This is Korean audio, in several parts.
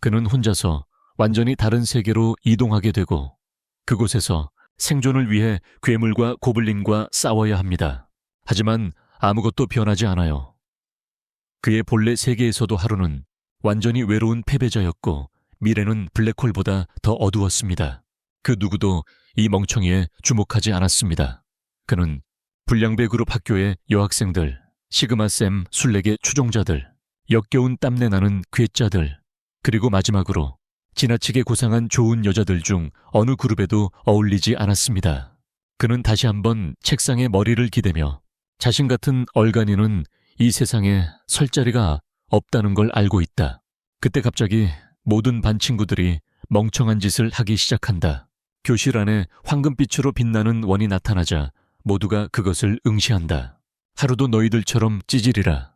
그는 혼자서 완전히 다른 세계로 이동하게 되고 그곳에서 생존을 위해 괴물과 고블린과 싸워야 합니다. 하지만 아무것도 변하지 않아요. 그의 본래 세계에서도 하루는 완전히 외로운 패배자였고 미래는 블랙홀보다 더 어두웠습니다. 그 누구도 이 멍청이에 주목하지 않았습니다. 그는 불량배 그룹 학교의 여학생들, 시그마쌤 술래계 추종자들, 역겨운 땀내나는 괴짜들, 그리고 마지막으로 지나치게 고상한 좋은 여자들 중 어느 그룹에도 어울리지 않았습니다. 그는 다시 한번 책상에 머리를 기대며 자신 같은 얼간이는 이 세상에 설 자리가 없다는 걸 알고 있다. 그때 갑자기 모든 반 친구들이 멍청한 짓을 하기 시작한다. 교실 안에 황금빛으로 빛나는 원이 나타나자 모두가 그것을 응시한다. 하루도 너희들처럼 찌질이라.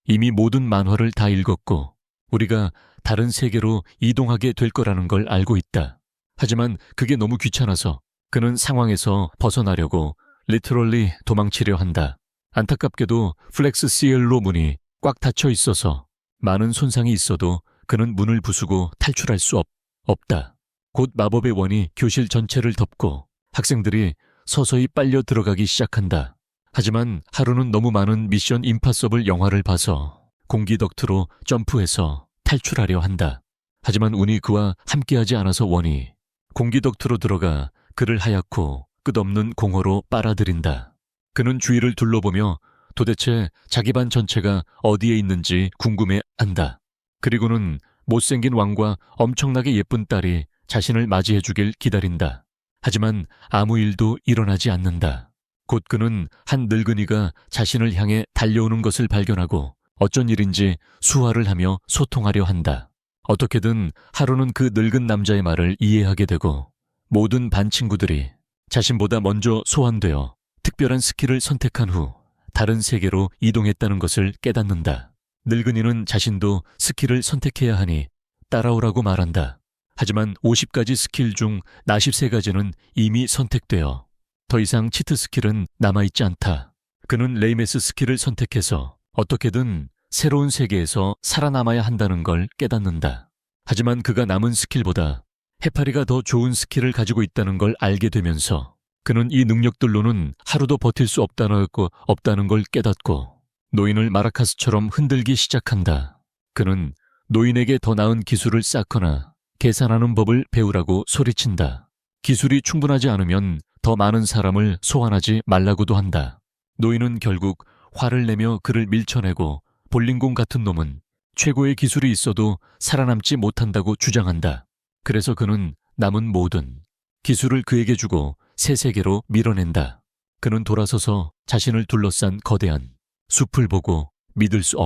이미 모든 만화를 다 읽었고 우리가 다른 세계로 이동하게 될 거라는 걸 알고 있다. 하지만 그게 너무 귀찮아서 그는 상황에서 벗어나려고 리터럴리 도망치려 한다. 안타깝게도 플렉스 시엘로 문이 꽉 닫혀 있어서 많은 손상이 있어도 그는 문을 부수고 탈출할 수 없다. 곧 마법의 원이 교실 전체를 덮고 학생들이 서서히 빨려 들어가기 시작한다. 하지만 하루는 너무 많은 미션 임파서블 영화를 봐서 공기 덕트로 점프해서 탈출하려 한다. 하지만 운이 그와 함께하지 않아서 원이 공기 덕트로 들어가 그를 하얗고 끝없는 공허로 빨아들인다. 그는 주위를 둘러보며 도대체 자기 반 전체가 어디에 있는지 궁금해한다. 그리고는 못생긴 왕과 엄청나게 예쁜 딸이 자신을 맞이해주길 기다린다. 하지만 아무 일도 일어나지 않는다. 곧 그는 한 늙은이가 자신을 향해 달려오는 것을 발견하고 어쩐 일인지 수화를 하며 소통하려 한다. 어떻게든 하루는 그 늙은 남자의 말을 이해하게 되고 모든 반 친구들이 자신보다 먼저 소환되어 특별한 스킬을 선택한 후 다른 세계로 이동했다는 것을 깨닫는다. 늙은이는 자신도 스킬을 선택해야 하니 따라오라고 말한다. 하지만 50가지 스킬 중 43가지는 이미 선택되어 더 이상 치트 스킬은 남아있지 않다. 그는 레이메스 스킬을 선택해서 어떻게든 새로운 세계에서 살아남아야 한다는 걸 깨닫는다. 하지만 그가 남은 스킬보다 해파리가 더 좋은 스킬을 가지고 있다는 걸 알게 되면서 그는 이 능력들로는 하루도 버틸 수 없다는 걸 깨닫고 노인을 마라카스처럼 흔들기 시작한다. 그는 노인에게 더 나은 기술을 쌓거나 계산하는 법을 배우라고 소리친다. 기술이 충분하지 않으면 더 많은 사람을 소환하지 말라고도 한다. 노인은 결국 화를 내며 그를 밀쳐내고 볼링공 같은 놈은 최고의 기술이 있어도 살아남지 못한다고 주장한다. 그래서 그는 남은 모든 기술을 그에게 주고 새 세계로 밀어낸다. 그는 돌아서서 자신을 둘러싼 거대한 숲을 보고 믿을 수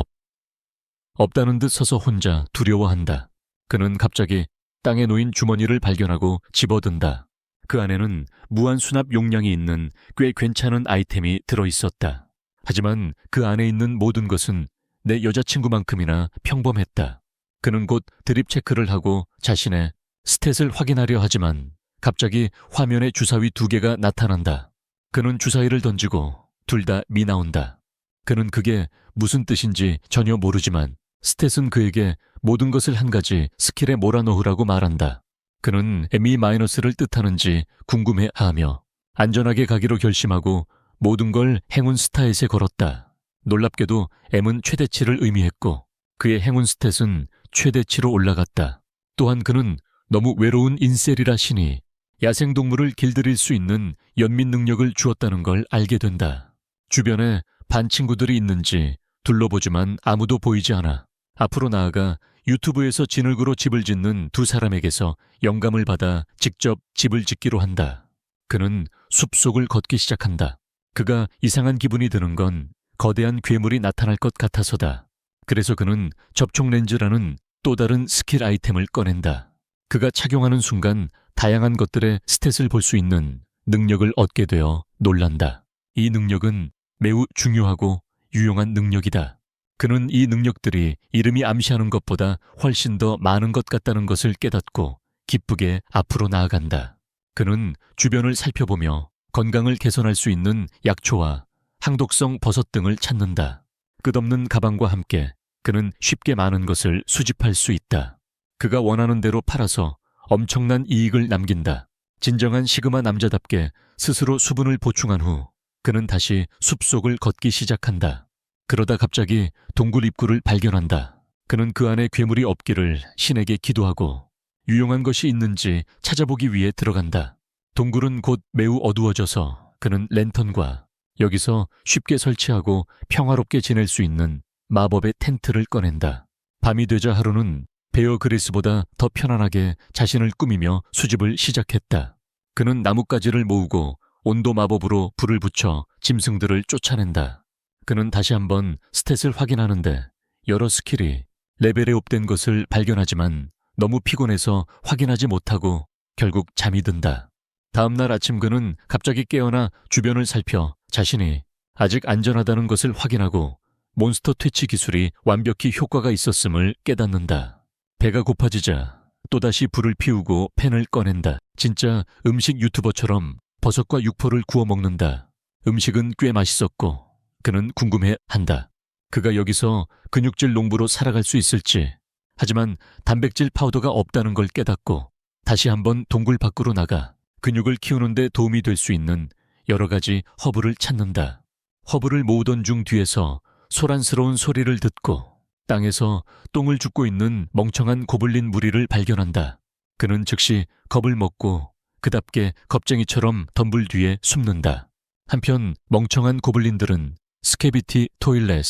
없다는 듯 서서 혼자 두려워한다. 그는 갑자기 땅에 놓인 주머니를 발견하고 집어든다. 그 안에는 무한 수납 용량이 있는 꽤 괜찮은 아이템이 들어있었다. 하지만 그 안에 있는 모든 것은 내 여자친구만큼이나 평범했다. 그는 곧 드립 체크를 하고 자신의 스탯을 확인하려 하지만 갑자기 화면에 주사위 2개가 나타난다. 그는 주사위를 던지고 둘 다 미나온다. 그는 그게 무슨 뜻인지 전혀 모르지만 스탯은 그에게 모든 것을 한 가지 스킬에 몰아넣으라고 말한다. 그는 M-를 뜻하는지 궁금해하며 안전하게 가기로 결심하고 모든 걸 행운 스타잇에 걸었다. 놀랍게도 M은 최대치를 의미했고 그의 행운 스탯은 최대치로 올라갔다. 또한 그는 너무 외로운 인셀이라 신이 야생동물을 길들일 수 있는 연민 능력을 주었다는 걸 알게 된다. 주변에 반 친구들이 있는지 둘러보지만 아무도 보이지 않아 앞으로 나아가 유튜브에서 진흙으로 집을 짓는 두 사람에게서 영감을 받아 직접 집을 짓기로 한다. 그는 숲속을 걷기 시작한다. 그가 이상한 기분이 드는 건 거대한 괴물이 나타날 것 같아서다. 그래서 그는 접촉 렌즈라는 또 다른 스킬 아이템을 꺼낸다. 그가 착용하는 순간 다양한 것들의 스탯을 볼 수 있는 능력을 얻게 되어 놀란다. 이 능력은 매우 중요하고 유용한 능력이다. 그는 이 능력들이 이름이 암시하는 것보다 훨씬 더 많은 것 같다는 것을 깨닫고 기쁘게 앞으로 나아간다. 그는 주변을 살펴보며 건강을 개선할 수 있는 약초와 항독성 버섯 등을 찾는다. 끝없는 가방과 함께 그는 쉽게 많은 것을 수집할 수 있다. 그가 원하는 대로 팔아서 엄청난 이익을 남긴다. 진정한 시그마 남자답게 스스로 수분을 보충한 후 그는 다시 숲속을 걷기 시작한다. 그러다 갑자기 동굴 입구를 발견한다. 그는 그 안에 괴물이 없기를 신에게 기도하고 유용한 것이 있는지 찾아보기 위해 들어간다. 동굴은 곧 매우 어두워져서 그는 랜턴과 여기서 쉽게 설치하고 평화롭게 지낼 수 있는 마법의 텐트를 꺼낸다. 밤이 되자 하루는 베어 그리스보다 더 편안하게 자신을 꾸미며 수집을 시작했다. 그는 나뭇가지를 모으고 온도 마법으로 불을 붙여 짐승들을 쫓아낸다. 그는 다시 한번 스탯을 확인하는데 여러 스킬이 레벨에 업된 것을 발견하지만 너무 피곤해서 확인하지 못하고 결국 잠이 든다. 다음날 아침 그는 갑자기 깨어나 주변을 살펴 자신이 아직 안전하다는 것을 확인하고 몬스터 퇴치 기술이 완벽히 효과가 있었음을 깨닫는다. 배가 고파지자 또다시 불을 피우고 팬을 꺼낸다. 진짜 음식 유튜버처럼 버섯과 육포를 구워 먹는다. 음식은 꽤 맛있었고 그는 궁금해한다. 그가 여기서 근육질 농부로 살아갈 수 있을지. 하지만 단백질 파우더가 없다는 걸 깨닫고 다시 한번 동굴 밖으로 나가 근육을 키우는 데 도움이 될 수 있는 여러 가지 허브를 찾는다. 허브를 모으던 중 뒤에서 소란스러운 소리를 듣고 땅에서 똥을 줍고 있는 멍청한 고블린 무리를 발견한다. 그는 즉시 겁을 먹고 그답게 겁쟁이처럼 덤불 뒤에 숨는다. 한편 멍청한 고블린들은 스캐비티 토일렛,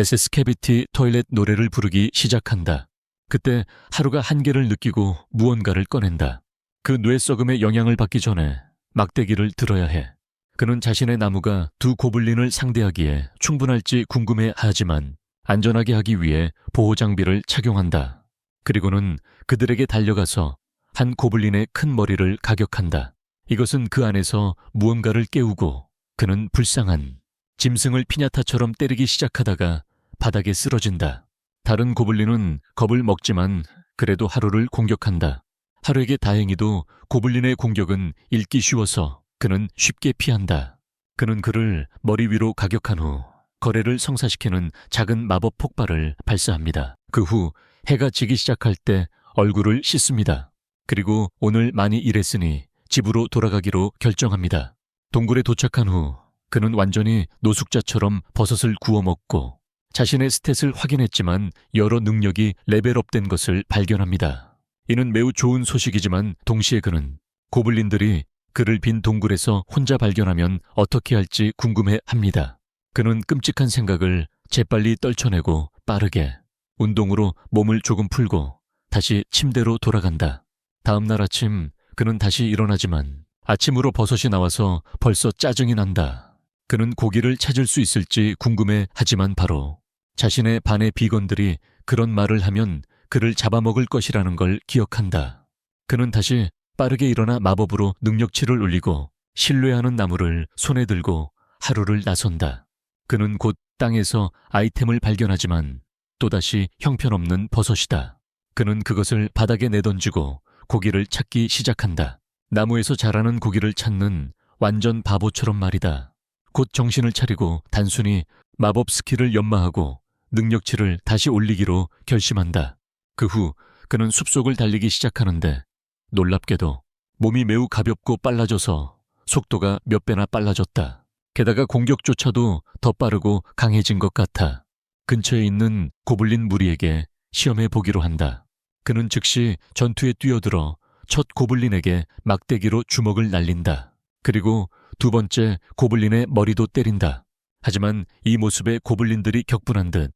스캐비티 토일렛 노래를 부르기 시작한다. 그때 하루가 한계를 느끼고 무언가를 꺼낸다. 그 뇌 썩음의 영향을 받기 전에 막대기를 들어야 해. 그는 자신의 나무가 두 고블린을 상대하기에 충분할지 궁금해하지만 안전하게 하기 위해 보호장비를 착용한다. 그리고는 그들에게 달려가서 한 고블린의 큰 머리를 가격한다. 이것은 그 안에서 무언가를 깨우고 그는 불쌍한 짐승을 피냐타처럼 때리기 시작하다가 바닥에 쓰러진다. 다른 고블린은 겁을 먹지만 그래도 하루를 공격한다. 하루에게 다행히도 고블린의 공격은 읽기 쉬워서 그는 쉽게 피한다. 그는 그를 머리 위로 가격한 후 거래를 성사시키는 작은 마법 폭발을 발사합니다. 그 후 해가 지기 시작할 때 얼굴을 씻습니다. 그리고 오늘 많이 일했으니 집으로 돌아가기로 결정합니다. 동굴에 도착한 후 그는 완전히 노숙자처럼 버섯을 구워 먹고 자신의 스탯을 확인했지만 여러 능력이 레벨업된 것을 발견합니다. 이는 매우 좋은 소식이지만 동시에 그는 고블린들이 그를 빈 동굴에서 혼자 발견하면 어떻게 할지 궁금해합니다. 그는 끔찍한 생각을 재빨리 떨쳐내고 빠르게 운동으로 몸을 조금 풀고 다시 침대로 돌아간다. 다음 날 아침 그는 다시 일어나지만 아침으로 버섯이 나와서 벌써 짜증이 난다. 그는 고기를 찾을 수 있을지 궁금해하지만 바로 자신의 반의 비건들이 그런 말을 하면 그를 잡아먹을 것이라는 걸 기억한다. 그는 다시 빠르게 일어나 마법으로 능력치를 올리고 신뢰하는 나무를 손에 들고 하루를 나선다. 그는 곧 땅에서 아이템을 발견하지만 또다시 형편없는 버섯이다. 그는 그것을 바닥에 내던지고 고기를 찾기 시작한다. 나무에서 자라는 고기를 찾는 완전 바보처럼 말이다. 곧 정신을 차리고 단순히 마법 스킬을 연마하고 능력치를 다시 올리기로 결심한다. 그 후 그는 숲속을 달리기 시작하는데 놀랍게도 몸이 매우 가볍고 빨라져서 속도가 몇 배나 빨라졌다. 게다가 공격조차도 더 빠르고 강해진 것 같아. 근처에 있는 고블린 무리에게 시험해 보기로 한다. 그는 즉시 전투에 뛰어들어 첫 고블린에게 막대기로 주먹을 날린다. 그리고 두 번째 고블린의 머리도 때린다. 하지만 이 모습에 고블린들이 격분한 듯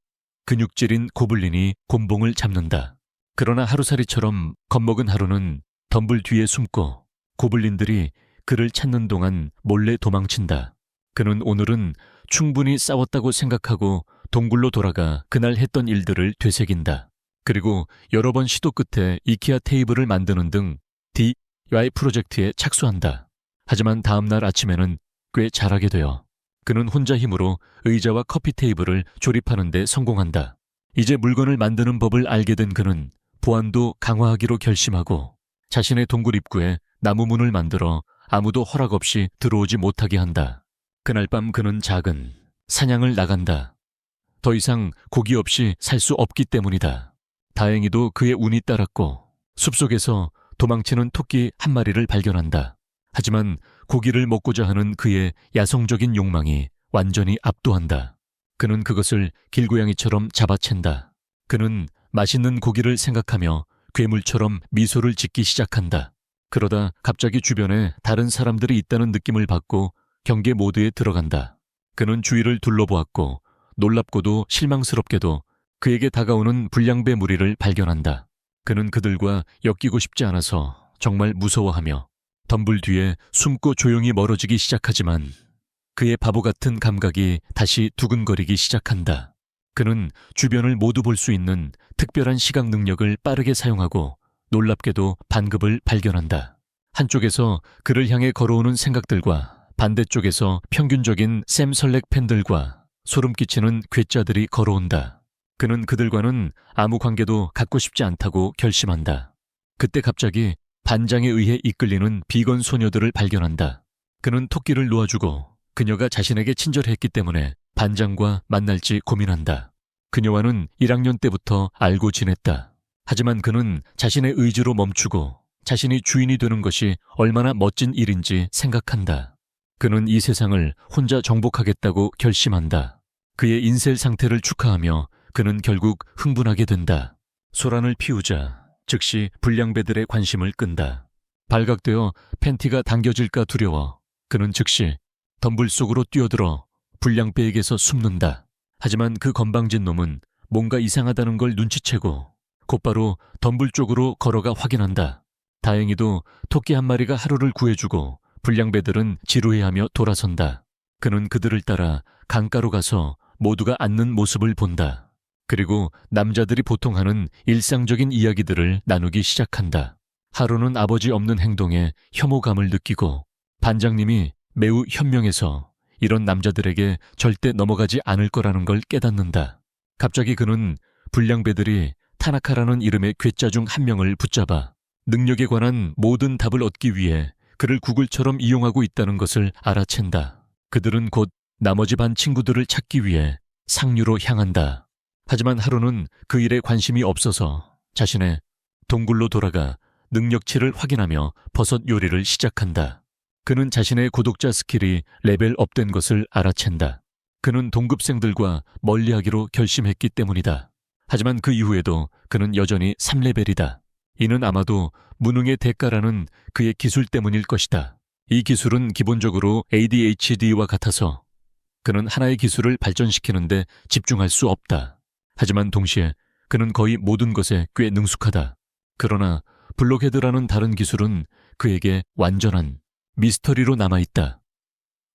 근육질인 고블린이 곤봉을 잡는다. 그러나 하루살이처럼 겁먹은 하루는 덤불 뒤에 숨고 고블린들이 그를 찾는 동안 몰래 도망친다. 그는 오늘은 충분히 싸웠다고 생각하고 동굴로 돌아가 그날 했던 일들을 되새긴다. 그리고 여러 번 시도 끝에 이케아 테이블을 만드는 등 DIY 프로젝트에 착수한다. 하지만 다음날 아침에는 꽤 잘하게 되어 그는 혼자 힘으로 의자와 커피 테이블을 조립하는 데 성공한다. 이제 물건을 만드는 법을 알게 된 그는 보안도 강화하기로 결심하고 자신의 동굴 입구에 나무문을 만들어 아무도 허락 없이 들어오지 못하게 한다. 그날 밤 그는 작은 사냥을 나간다. 더 이상 고기 없이 살 수 없기 때문이다. 다행히도 그의 운이 따랐고 숲속에서 도망치는 토끼 한 마리를 발견한다. 하지만 고기를 먹고자 하는 그의 야성적인 욕망이 완전히 압도한다. 그는 그것을 길고양이처럼 잡아챈다. 그는 맛있는 고기를 생각하며 괴물처럼 미소를 짓기 시작한다. 그러다 갑자기 주변에 다른 사람들이 있다는 느낌을 받고 경계 모드에 들어간다. 그는 주위를 둘러보았고 놀랍고도 실망스럽게도 그에게 다가오는 불량배 무리를 발견한다. 그는 그들과 엮이고 싶지 않아서 정말 무서워하며 덤불 뒤에 숨고 조용히 멀어지기 시작하지만 그의 바보 같은 감각이 다시 두근거리기 시작한다. 그는 주변을 모두 볼 수 있는 특별한 시각 능력을 빠르게 사용하고 놀랍게도 반급을 발견한다. 한쪽에서 그를 향해 걸어오는 생각들과 반대쪽에서 평균적인 샘 설렉 팬들과 소름 끼치는 괴짜들이 걸어온다. 그는 그들과는 아무 관계도 갖고 싶지 않다고 결심한다. 그때 갑자기 반장에 의해 이끌리는 비건 소녀들을 발견한다. 그는 토끼를 놓아주고 그녀가 자신에게 친절했기 때문에 반장과 만날지 고민한다. 그녀와는 1학년 때부터 알고 지냈다. 하지만 그는 자신의 의지로 멈추고 자신이 주인이 되는 것이 얼마나 멋진 일인지 생각한다. 그는 이 세상을 혼자 정복하겠다고 결심한다. 그의 인셀 상태를 축하하며 그는 결국 흥분하게 된다. 소란을 피우자 즉시 불량배들의 관심을 끈다. 발각되어 팬티가 당겨질까 두려워 그는 즉시 덤불 속으로 뛰어들어 불량배에게서 숨는다. 하지만 그 건방진 놈은 뭔가 이상하다는 걸 눈치채고 곧바로 덤불 쪽으로 걸어가 확인한다. 다행히도 토끼 한 마리가 하루를 구해주고 불량배들은 지루해하며 돌아선다. 그는 그들을 따라 강가로 가서 모두가 앉는 모습을 본다. 그리고 남자들이 보통 하는 일상적인 이야기들을 나누기 시작한다. 하루는 아버지 없는 행동에 혐오감을 느끼고 반장님이 매우 현명해서 이런 남자들에게 절대 넘어가지 않을 거라는 걸 깨닫는다. 갑자기 그는 불량배들이 타나카라는 이름의 괴짜 중 한 명을 붙잡아 능력에 관한 모든 답을 얻기 위해 그를 구글처럼 이용하고 있다는 것을 알아챈다. 그들은 곧 나머지 반 친구들을 찾기 위해 상류로 향한다. 하지만 하루는 그 일에 관심이 없어서 자신의 동굴로 돌아가 능력치를 확인하며 버섯 요리를 시작한다. 그는 자신의 구독자 스킬이 레벨업된 것을 알아챈다. 그는 동급생들과 멀리하기로 결심했기 때문이다. 하지만 그 이후에도 그는 여전히 3레벨이다. 이는 아마도 무능의 대가라는 그의 기술 때문일 것이다. 이 기술은 기본적으로 ADHD와 같아서 그는 하나의 기술을 발전시키는데 집중할 수 없다. 하지만 동시에 그는 거의 모든 것에 꽤 능숙하다. 그러나 블록헤드라는 다른 기술은 그에게 완전한 미스터리로 남아있다.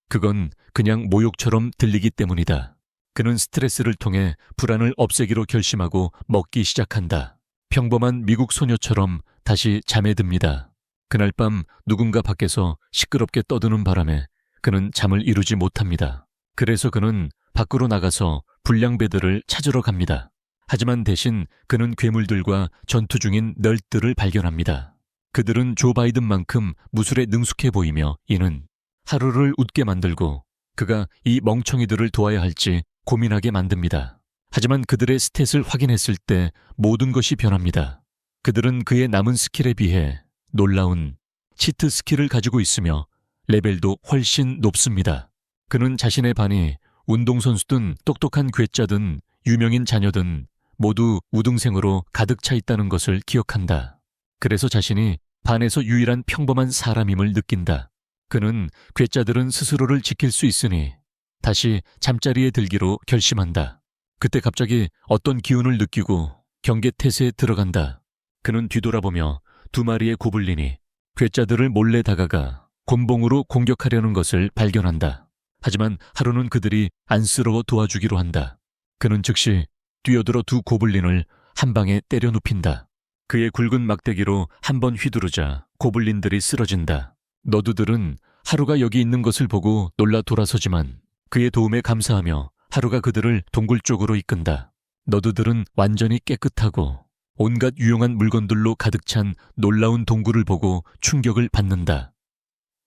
그건 그냥 모욕처럼 들리기 때문이다. 그는 스트레스를 통해 불안을 없애기로 결심하고 먹기 시작한다. 평범한 미국 소녀처럼 다시 잠에 듭니다. 그날 밤 누군가 밖에서 시끄럽게 떠드는 바람에 그는 잠을 이루지 못합니다. 그래서 그는 밖으로 나가서 불량배들을 찾으러 갑니다. 하지만 대신 그는 괴물들과 전투 중인 널들을 발견합니다. 그들은 조 바이든만큼 무술에 능숙해 보이며 이는 하루를 웃게 만들고 그가 이 멍청이들을 도와야 할지 고민하게 만듭니다. 하지만 그들의 스탯을 확인했을 때 모든 것이 변합니다. 그들은 그의 남은 스킬에 비해 놀라운 치트 스킬을 가지고 있으며 레벨도 훨씬 높습니다. 그는 자신의 반이 운동선수든 똑똑한 괴짜든 유명인 자녀든 모두 우등생으로 가득 차 있다는 것을 기억한다. 그래서 자신이 반에서 유일한 평범한 사람임을 느낀다. 그는 괴짜들은 스스로를 지킬 수 있으니 다시 잠자리에 들기로 결심한다. 그때 갑자기 어떤 기운을 느끼고 경계 태세에 들어간다. 그는 뒤돌아보며 두 마리의 고블린이 괴짜들을 몰래 다가가 곤봉으로 공격하려는 것을 발견한다. 하지만 하루는 그들이 안쓰러워 도와주기로 한다. 그는 즉시 뛰어들어 두 고블린을 한 방에 때려 눕힌다. 그의 굵은 막대기로 한 번 휘두르자 고블린들이 쓰러진다. 너드들은 하루가 여기 있는 것을 보고 놀라 돌아서지만 그의 도움에 감사하며 하루가 그들을 동굴 쪽으로 이끈다. 너드들은 완전히 깨끗하고 온갖 유용한 물건들로 가득 찬 놀라운 동굴을 보고 충격을 받는다.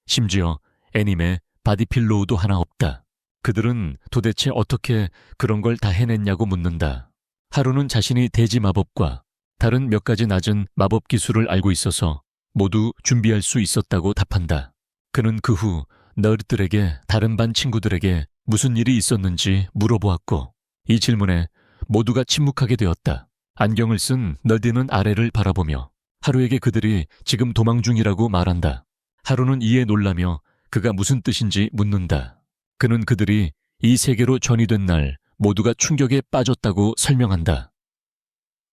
심지어 애님의 바디필로우도 하나 없다. 그들은 도대체 어떻게 그런 걸 다 해냈냐고 묻는다. 하루는 자신이 대지 마법과 다른 몇 가지 낮은 마법 기술을 알고 있어서 모두 준비할 수 있었다고 답한다. 그는 그 후 너희들에게 다른 반 친구들에게 무슨 일이 있었는지 물어보았고 이 질문에 모두가 침묵하게 되었다. 안경을 쓴 너디는 아래를 바라보며 하루에게 그들이 지금 도망 중이라고 말한다. 하루는 이에 놀라며 그가 무슨 뜻인지 묻는다. 그는 그들이 이 세계로 전이된 날 모두가 충격에 빠졌다고 설명한다.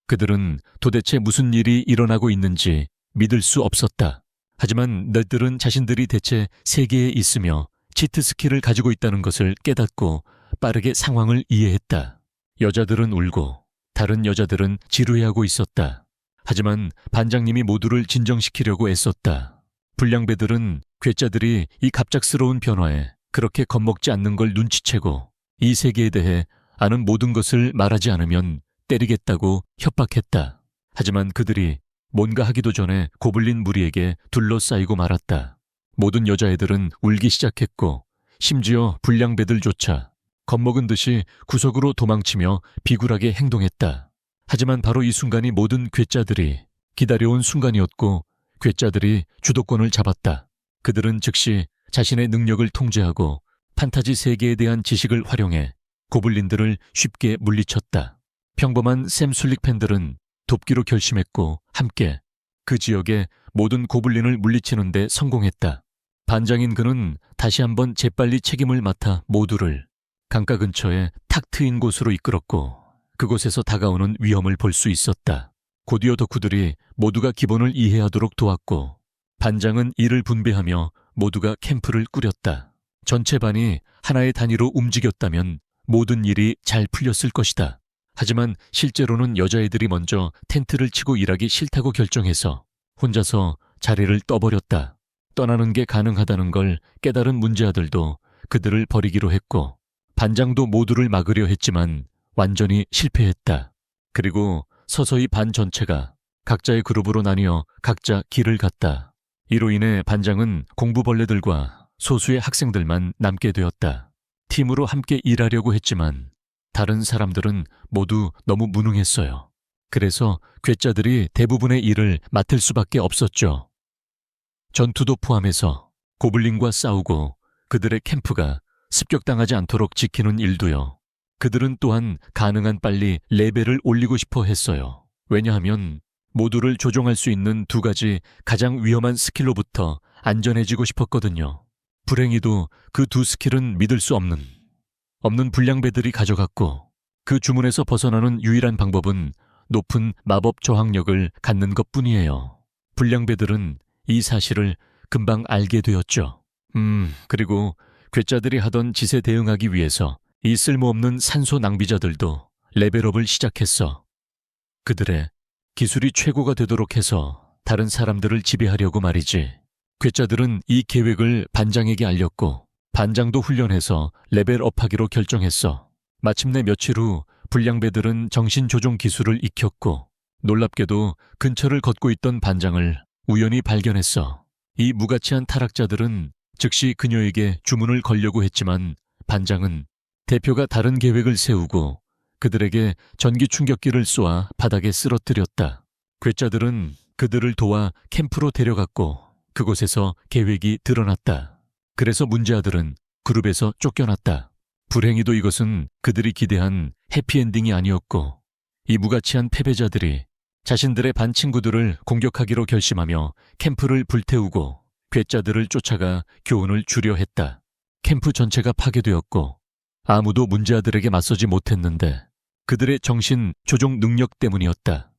그들은 도대체 무슨 일이 일어나고 있는지 믿을 수 없었다. 하지만 너희들은 자신들이 대체 세계에 있으며 치트 스킬을 가지고 있다는 것을 깨닫고 빠르게 상황을 이해했다. 여자들은 울고 다른 여자들은 지루해하고 있었다. 하지만 반장님이 모두를 진정시키려고 애썼다. 불량배들은 괴짜들이 이 갑작스러운 변화에 그렇게 겁먹지 않는 걸 눈치채고 이 세계에 대해 아는 모든 것을 말하지 않으면 때리겠다고 협박했다. 하지만 그들이 뭔가 하기도 전에 고블린 무리에게 둘러싸이고 말았다. 모든 여자애들은 울기 시작했고 심지어 불량배들조차 겁먹은 듯이 구석으로 도망치며 비굴하게 행동했다. 하지만 바로 이 순간이 모든 괴짜들이 기다려온 순간이었고 괴짜들이 주도권을 잡았다. 그들은 즉시 자신의 능력을 통제하고 판타지 세계에 대한 지식을 활용해 고블린들을 쉽게 물리쳤다. 평범한 샘 술릭 팬들은 돕기로 결심했고 함께 그 지역의 모든 고블린을 물리치는 데 성공했다. 반장인 그는 다시 한번 재빨리 책임을 맡아 모두를 강가 근처에 탁 트인 곳으로 이끌었고 그곳에서 다가오는 위험을 볼 수 있었다. 곧이어 덕후들이 모두가 기본을 이해하도록 도왔고 반장은 이를 분배하며 모두가 캠프를 꾸렸다. 전체 반이 하나의 단위로 움직였다면 모든 일이 잘 풀렸을 것이다. 하지만 실제로는 여자애들이 먼저 텐트를 치고 일하기 싫다고 결정해서 혼자서 자리를 떠버렸다. 떠나는 게 가능하다는 걸 깨달은 문제아들도 그들을 버리기로 했고 반장도 모두를 막으려 했지만 완전히 실패했다. 그리고 서서히 반 전체가 각자의 그룹으로 나뉘어 각자 길을 갔다. 이로 인해 반장은 공부벌레들과 소수의 학생들만 남게 되었다. 팀으로 함께 일하려고 했지만 다른 사람들은 모두 너무 무능했어요. 그래서 괴짜들이 대부분의 일을 맡을 수밖에 없었죠. 전투도 포함해서 고블린과 싸우고 그들의 캠프가 습격당하지 않도록 지키는 일도요. 그들은 또한 가능한 빨리 레벨을 올리고 싶어 했어요. 왜냐하면 모두를 조종할 수 있는 두 가지 가장 위험한 스킬로부터 안전해지고 싶었거든요. 불행히도 그 두 스킬은 믿을 수 없는 불량배들이 가져갔고 그 주문에서 벗어나는 유일한 방법은 높은 마법 저항력을 갖는 것뿐이에요. 불량배들은 이 사실을 금방 알게 되었죠. 그리고 괴짜들이 하던 짓에 대응하기 위해서 이 쓸모없는 산소 낭비자들도 레벨업을 시작했어. 그들의 기술이 최고가 되도록 해서 다른 사람들을 지배하려고 말이지. 괴짜들은 이 계획을 반장에게 알렸고 반장도 훈련해서 레벨업하기로 결정했어. 마침내 며칠 후 불량배들은 정신조종 기술을 익혔고 놀랍게도 근처를 걷고 있던 반장을 우연히 발견했어. 이 무가치한 타락자들은 즉시 그녀에게 주문을 걸려고 했지만 반장은 대표가 다른 계획을 세우고 그들에게 전기 충격기를 쏘아 바닥에 쓰러뜨렸다. 괴짜들은 그들을 도와 캠프로 데려갔고 그곳에서 계획이 드러났다. 그래서 문제아들은 그룹에서 쫓겨났다. 불행히도 이것은 그들이 기대한 해피엔딩이 아니었고 이 무가치한 패배자들이 자신들의 반 친구들을 공격하기로 결심하며 캠프를 불태우고 괴짜들을 쫓아가 교훈을 주려 했다. 캠프 전체가 파괴되었고 아무도 문제아들에게 맞서지 못했는데 그들의 정신 조종 능력 때문이었다.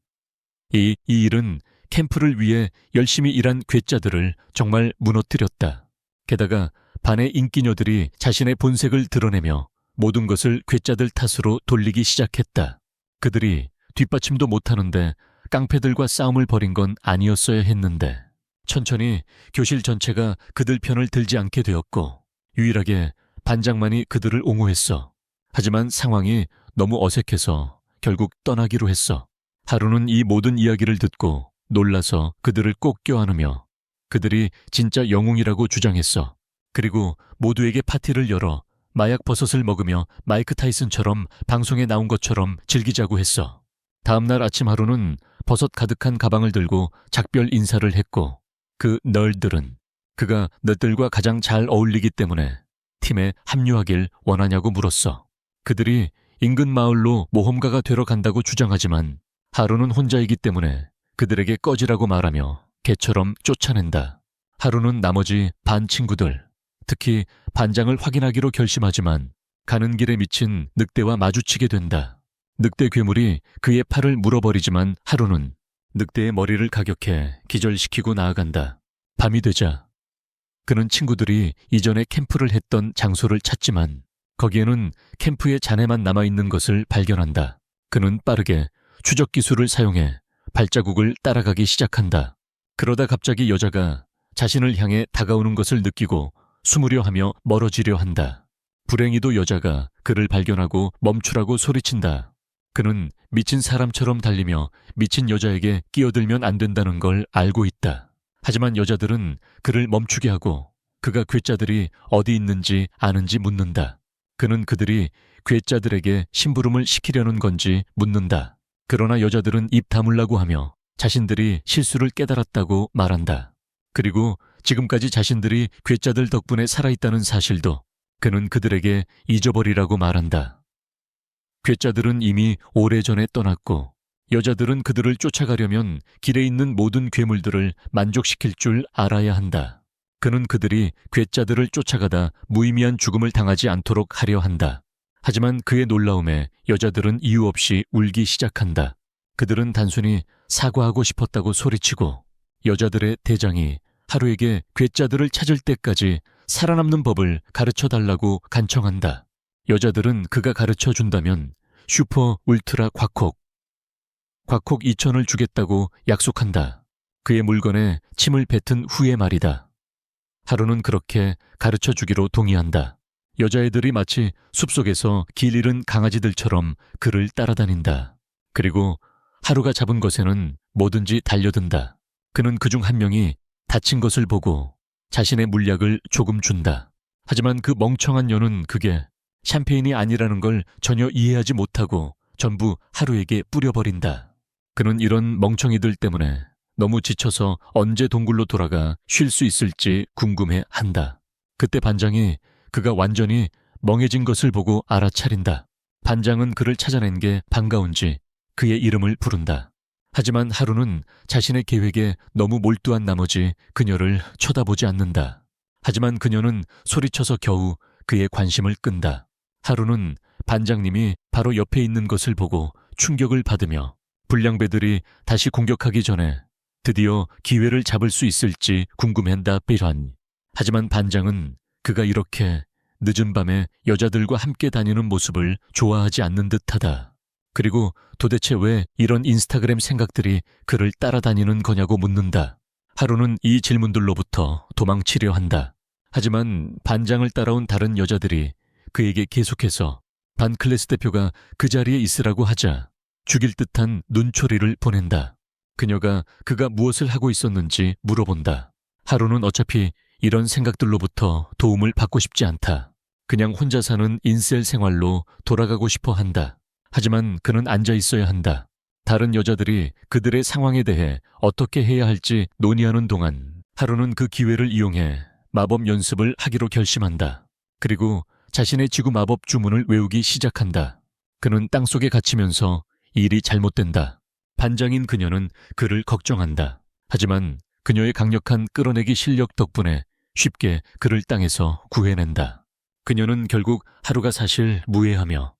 이 일은 캠프를 위해 열심히 일한 괴짜들을 정말 무너뜨렸다. 게다가 반의 인기녀들이 자신의 본색을 드러내며 모든 것을 괴짜들 탓으로 돌리기 시작했다. 그들이 뒷받침도 못하는데 깡패들과 싸움을 벌인 건 아니었어야 했는데 천천히 교실 전체가 그들 편을 들지 않게 되었고 유일하게 반장만이 그들을 옹호했어. 하지만 상황이 너무 어색해서 결국 떠나기로 했어. 하루는 이 모든 이야기를 듣고 놀라서 그들을 꼭 껴안으며 그들이 진짜 영웅이라고 주장했어. 그리고 모두에게 파티를 열어 마약 버섯을 먹으며 마이크 타이슨처럼 방송에 나온 것처럼 즐기자고 했어. 다음날 아침 하루는 버섯 가득한 가방을 들고 작별 인사를 했고 그 널들은 그가 너들과 가장 잘 어울리기 때문에 팀에 합류하길 원하냐고 물었어. 그들이 인근 마을로 모험가가 되러 간다고 주장하지만 하루는 혼자이기 때문에 그들에게 꺼지라고 말하며 개처럼 쫓아낸다. 하루는 나머지 반 친구들, 특히 반장을 확인하기로 결심하지만 가는 길에 미친 늑대와 마주치게 된다. 늑대 괴물이 그의 팔을 물어버리지만 하루는 늑대의 머리를 가격해 기절시키고 나아간다. 밤이 되자 그는 친구들이 이전에 캠프를 했던 장소를 찾지만 거기에는 캠프의 잔해만 남아있는 것을 발견한다. 그는 빠르게 추적 기술을 사용해 발자국을 따라가기 시작한다. 그러다 갑자기 여자가 자신을 향해 다가오는 것을 느끼고 숨으려 하며 멀어지려 한다. 불행히도 여자가 그를 발견하고 멈추라고 소리친다. 그는 미친 사람처럼 달리며 미친 여자에게 끼어들면 안 된다는 걸 알고 있다. 하지만 여자들은 그를 멈추게 하고 그가 괴짜들이 어디 있는지 아는지 묻는다. 그는 그들이 괴짜들에게 심부름을 시키려는 건지 묻는다. 그러나 여자들은 입 다물라고 하며 자신들이 실수를 깨달았다고 말한다. 그리고 지금까지 자신들이 괴짜들 덕분에 살아있다는 사실도 그는 그들에게 잊어버리라고 말한다. 괴짜들은 이미 오래전에 떠났고 여자들은 그들을 쫓아가려면 길에 있는 모든 괴물들을 만족시킬 줄 알아야 한다. 그는 그들이 괴짜들을 쫓아가다 무의미한 죽음을 당하지 않도록 하려 한다. 하지만 그의 놀라움에 여자들은 이유 없이 울기 시작한다. 그들은 단순히 사과하고 싶었다고 소리치고 여자들의 대장이 하루에게 괴짜들을 찾을 때까지 살아남는 법을 가르쳐달라고 간청한다. 여자들은 그가 가르쳐준다면 슈퍼 울트라 곽콕 2,000을 주겠다고 약속한다. 그의 물건에 침을 뱉은 후의 말이다. 하루는 그렇게 가르쳐주기로 동의한다. 여자애들이 마치 숲속에서 길 잃은 강아지들처럼 그를 따라다닌다. 그리고 하루가 잡은 것에는 뭐든지 달려든다. 그는 그중 한 명이 다친 것을 보고 자신의 물약을 조금 준다. 하지만 그 멍청한 년은 그게 샴페인이 아니라는 걸 전혀 이해하지 못하고 전부 하루에게 뿌려버린다. 그는 이런 멍청이들 때문에 너무 지쳐서 언제 동굴로 돌아가 쉴 수 있을지 궁금해한다. 그때 반장이 그가 완전히 멍해진 것을 보고 알아차린다. 반장은 그를 찾아낸 게 반가운지 그의 이름을 부른다. 하지만 하루는 자신의 계획에 너무 몰두한 나머지 그녀를 쳐다보지 않는다. 하지만 그녀는 소리쳐서 겨우 그의 관심을 끈다. 하루는 반장님이 바로 옆에 있는 것을 보고 충격을 받으며 불량배들이 다시 공격하기 전에 드디어 기회를 잡을 수 있을지 궁금한다 비란. 하지만 반장은 그가 이렇게 늦은 밤에 여자들과 함께 다니는 모습을 좋아하지 않는 듯하다. 그리고 도대체 왜 이런 인스타그램 생각들이 그를 따라다니는 거냐고 묻는다. 하루는 이 질문들로부터 도망치려 한다. 하지만 반장을 따라온 다른 여자들이 그에게 계속해서 반클래스 대표가 그 자리에 있으라고 하자 죽일 듯한 눈초리를 보낸다. 그가 무엇을 하고 있었는지 물어본다. 하루는 어차피 이런 생각들로부터 도움을 받고 싶지 않다. 그냥 혼자 사는 인셀 생활로 돌아가고 싶어 한다. 하지만 그는 앉아 있어야 한다. 다른 여자들이 그들의 상황에 대해 어떻게 해야 할지 논의하는 동안 하루는 그 기회를 이용해 마법 연습을 하기로 결심한다. 그리고 자신의 지구 마법 주문을 외우기 시작한다. 그는 땅속에 갇히면서 일이 잘못된다. 반장인 그녀는 그를 걱정한다. 하지만 그녀의 강력한 끌어내기 실력 덕분에 쉽게 그를 땅에서 구해낸다. 그녀는 결국 하루가 사실 무해하며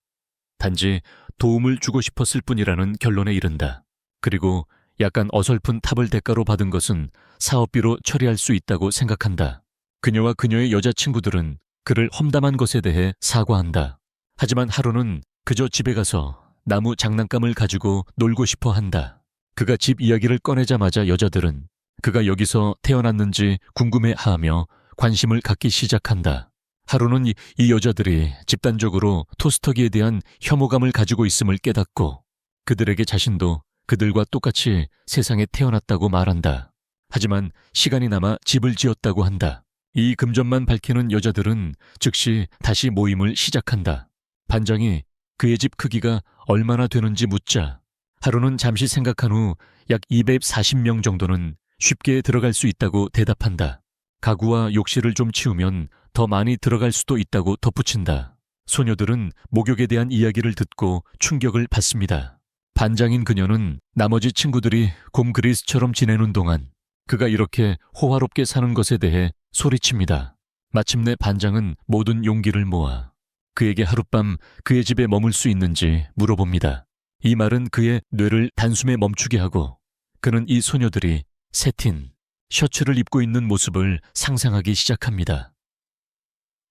단지 도움을 주고 싶었을 뿐이라는 결론에 이른다. 그리고 약간 어설픈 탑을 대가로 받은 것은 사업비로 처리할 수 있다고 생각한다. 그녀와 그녀의 여자친구들은 그를 험담한 것에 대해 사과한다. 하지만 하루는 그저 집에 가서 나무 장난감을 가지고 놀고 싶어 한다. 그가 집 이야기를 꺼내자마자 여자들은 그가 여기서 태어났는지 궁금해하며 관심을 갖기 시작한다. 하루는 이 여자들이 집단적으로 토스터기에 대한 혐오감을 가지고 있음을 깨닫고 그들에게 자신도 그들과 똑같이 세상에 태어났다고 말한다. 하지만 시간이 남아 집을 지었다고 한다. 이 금전만 밝히는 여자들은 즉시 다시 모임을 시작한다. 반장이 그의 집 크기가 얼마나 되는지 묻자 하루는 잠시 생각한 후 약 240명 정도는 쉽게 들어갈 수 있다고 대답한다. 가구와 욕실을 좀 치우면 더 많이 들어갈 수도 있다고 덧붙인다. 소녀들은 목욕에 대한 이야기를 듣고 충격을 받습니다. 반장인 그녀는 나머지 친구들이 곰 그리스처럼 지내는 동안 그가 이렇게 호화롭게 사는 것에 대해 소리칩니다. 마침내 반장은 모든 용기를 모아 그에게 하룻밤 그의 집에 머물 수 있는지 물어봅니다. 이 말은 그의 뇌를 단숨에 멈추게 하고 그는 이 소녀들이 새틴, 셔츠를 입고 있는 모습을 상상하기 시작합니다.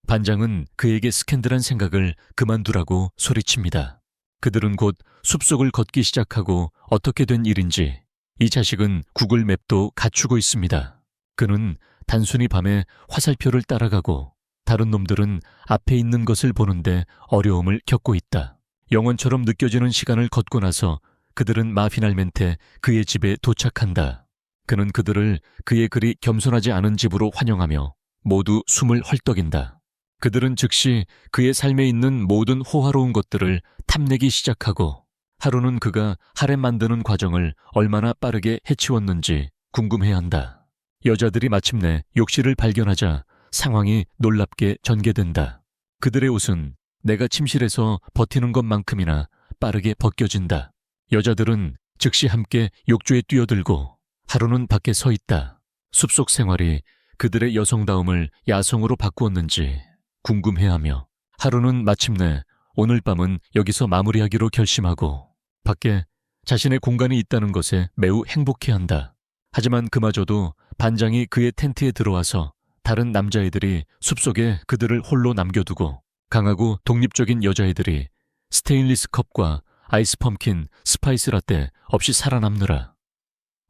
반장은 그에게 스캔들한 생각을 그만두라고 소리칩니다. 그들은 곧 숲속을 걷기 시작하고 어떻게 된 일인지 이 자식은 구글 맵도 갖추고 있습니다. 그는 단순히 밤에 화살표를 따라가고 다른 놈들은 앞에 있는 것을 보는데 어려움을 겪고 있다. 영원처럼 느껴지는 시간을 걷고 나서 그들은 마피날멘테 그의 집에 도착한다. 그는 그들을 그의 그리 겸손하지 않은 집으로 환영하며 모두 숨을 헐떡인다. 그들은 즉시 그의 삶에 있는 모든 호화로운 것들을 탐내기 시작하고 하루는 그가 하렘 만드는 과정을 얼마나 빠르게 해치웠는지 궁금해한다. 여자들이 마침내 욕실을 발견하자 상황이 놀랍게 전개된다. 그들의 옷은 내가 침실에서 버티는 것만큼이나 빠르게 벗겨진다. 여자들은 즉시 함께 욕조에 뛰어들고 하루는 밖에 서 있다. 숲속 생활이 그들의 여성다움을 야성으로 바꾸었는지 궁금해하며 하루는 마침내 오늘 밤은 여기서 마무리하기로 결심하고 밖에 자신의 공간이 있다는 것에 매우 행복해한다. 하지만 그마저도 반장이 그의 텐트에 들어와서 다른 남자애들이 숲속에 그들을 홀로 남겨두고 강하고 독립적인 여자애들이 스테인리스 컵과 아이스 펌킨, 스파이스 라떼 없이 살아남느라